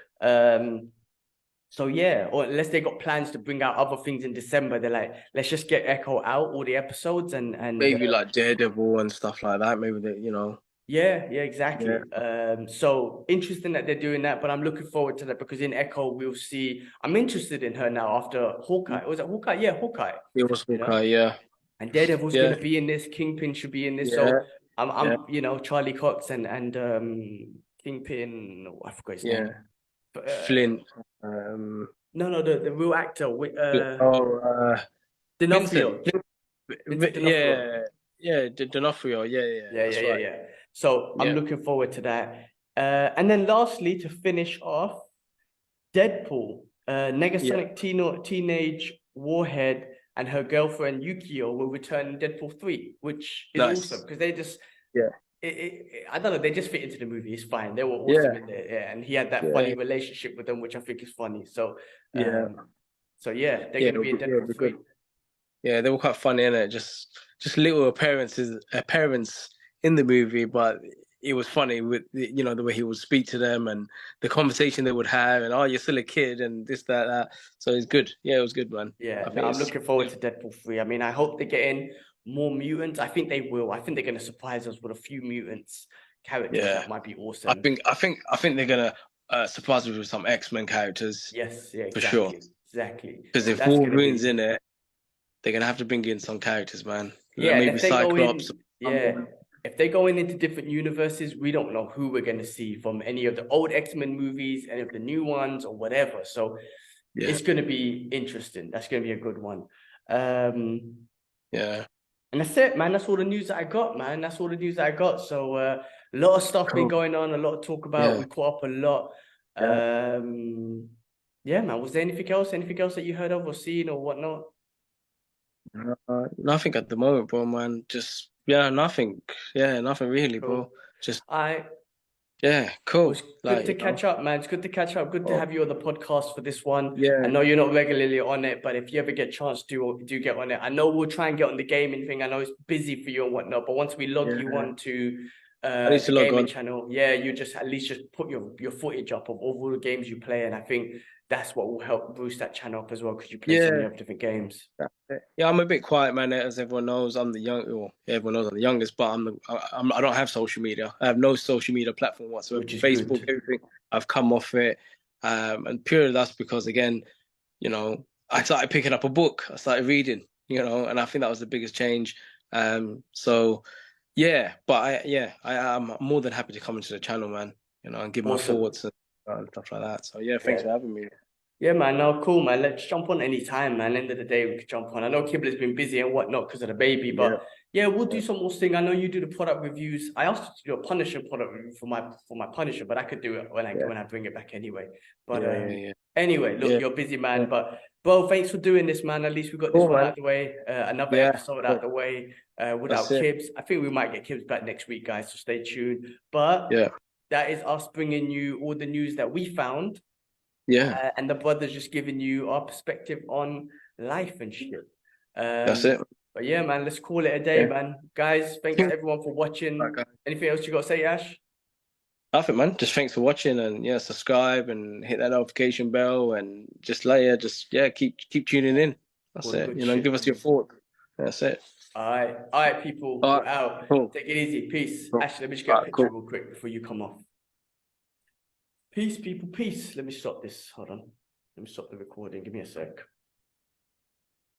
So yeah, or unless they got plans to bring out other things in December, they're like, let's just get Echo out, all the episodes, and Maybe like Daredevil and stuff like that. Maybe they, yeah, exactly. Yeah. So interesting that they're doing that, but I'm looking forward to that because in Echo we'll see. I'm interested in her now after Hawkeye. Was it Hawkeye? Yeah, Hawkeye. It was Hawkeye, yeah. And Daredevil's Yeah. gonna be in this. Kingpin should be in this. Yeah. So I'm Charlie Cox and Kingpin. Oh, I forgot his name. Flint. No, the real actor. D'Onofrio. Vincent D'Onofrio. Yeah, D'Onofrio. Yeah. That's right. Yeah. So I'm looking forward to that. And then lastly, to finish off, Deadpool, Negasonic Teenage Warhead and her girlfriend Yukio will return in Deadpool 3, which is awesome because they just I don't know, they just fit into the movie. It's fine. They were awesome in there, and he had that funny relationship with them, which I think is funny. So they're gonna be in Deadpool 3. Yeah, they were quite funny in it. Just little appearances in the movie, but it was funny with the way he would speak to them and the conversation they would have, and you're still a kid and this that. So it's good. Yeah, it was good, man. Yeah, I'm looking forward to Deadpool 3. I mean, I hope they get in more mutants. I think they will. I think they're gonna surprise us with a few mutants characters that might be awesome. I think they're gonna surprise us with some X-Men characters. Yes, yeah, for sure. Exactly. Because if Wolverine's in it, they're gonna have to bring in some characters, man. Yeah, maybe Cyclops. If they're going into different universes, we don't know who we're gonna see from any of the old X-Men movies, any of the new ones, or whatever. So it's gonna be interesting. That's gonna be a good one. Yeah. And that's it, man. That's all the news that I got, man. That's all the news that I got. So a lot of stuff been going on, a lot to talk about. We caught up a lot. Yeah, man. Was there anything else? Anything else that you heard of or seen or whatnot? Nothing at the moment, bro, man. Just nothing. Yeah, nothing really, bro. Just cool. It's good to catch up, man. It's good to catch up. Good to have you on the podcast for this one. Yeah. I know you're not regularly on it, but if you ever get a chance to do get on it, I know we'll try and get on the gaming thing. I know it's busy for you and whatnot, but once we log you on to the gaming channel, you just at least just put your footage up of all the games you play, and I think that's what will help boost that channel up as well because you play so many other different games. Yeah, I'm a bit quiet, man. As everyone knows, I'm the everyone knows I'm the youngest, but I don't have social media. I have no social media platform whatsoever. Facebook, everything. I've come off it, and purely that's because again, I started picking up a book. I started reading, and I think that was the biggest change. So yeah, but I'm more than happy to come into the channel, man. And give my thoughts and stuff like that. So yeah, thanks for having me. Yeah, man. No, cool, man. Let's jump on any time, man. End of the day, we could jump on. I know Kibler's been busy and whatnot because of the baby, but we'll do some more thing. I know you do the product reviews. I asked you to do a Punisher product review for my Punisher, but I could do it when I bring it back anyway. But anyway, look, you're a busy man, but bro, thanks for doing this, man. At least we got this one out of the way. Another episode out of the way without Kibs. I think we might get Kibs back next week, guys. So stay tuned. But that is us bringing you all the news that we found. Yeah. And the brother's just giving you our perspective on life and shit. That's it. But yeah, man, let's call it a day, man. Guys, thanks everyone for watching. Anything else you got to say, Ash? Nothing, man. Just thanks for watching and subscribe and hit that notification bell and just keep tuning in. That's it. Give us your thoughts. That's it. All right, people. We're out. Cool. Take it easy. Peace. Cool. Ash, let me just get a picture real quick before you come off. Peace, people. Peace. Let me stop this. Hold on. Let me stop the recording. Give me a sec.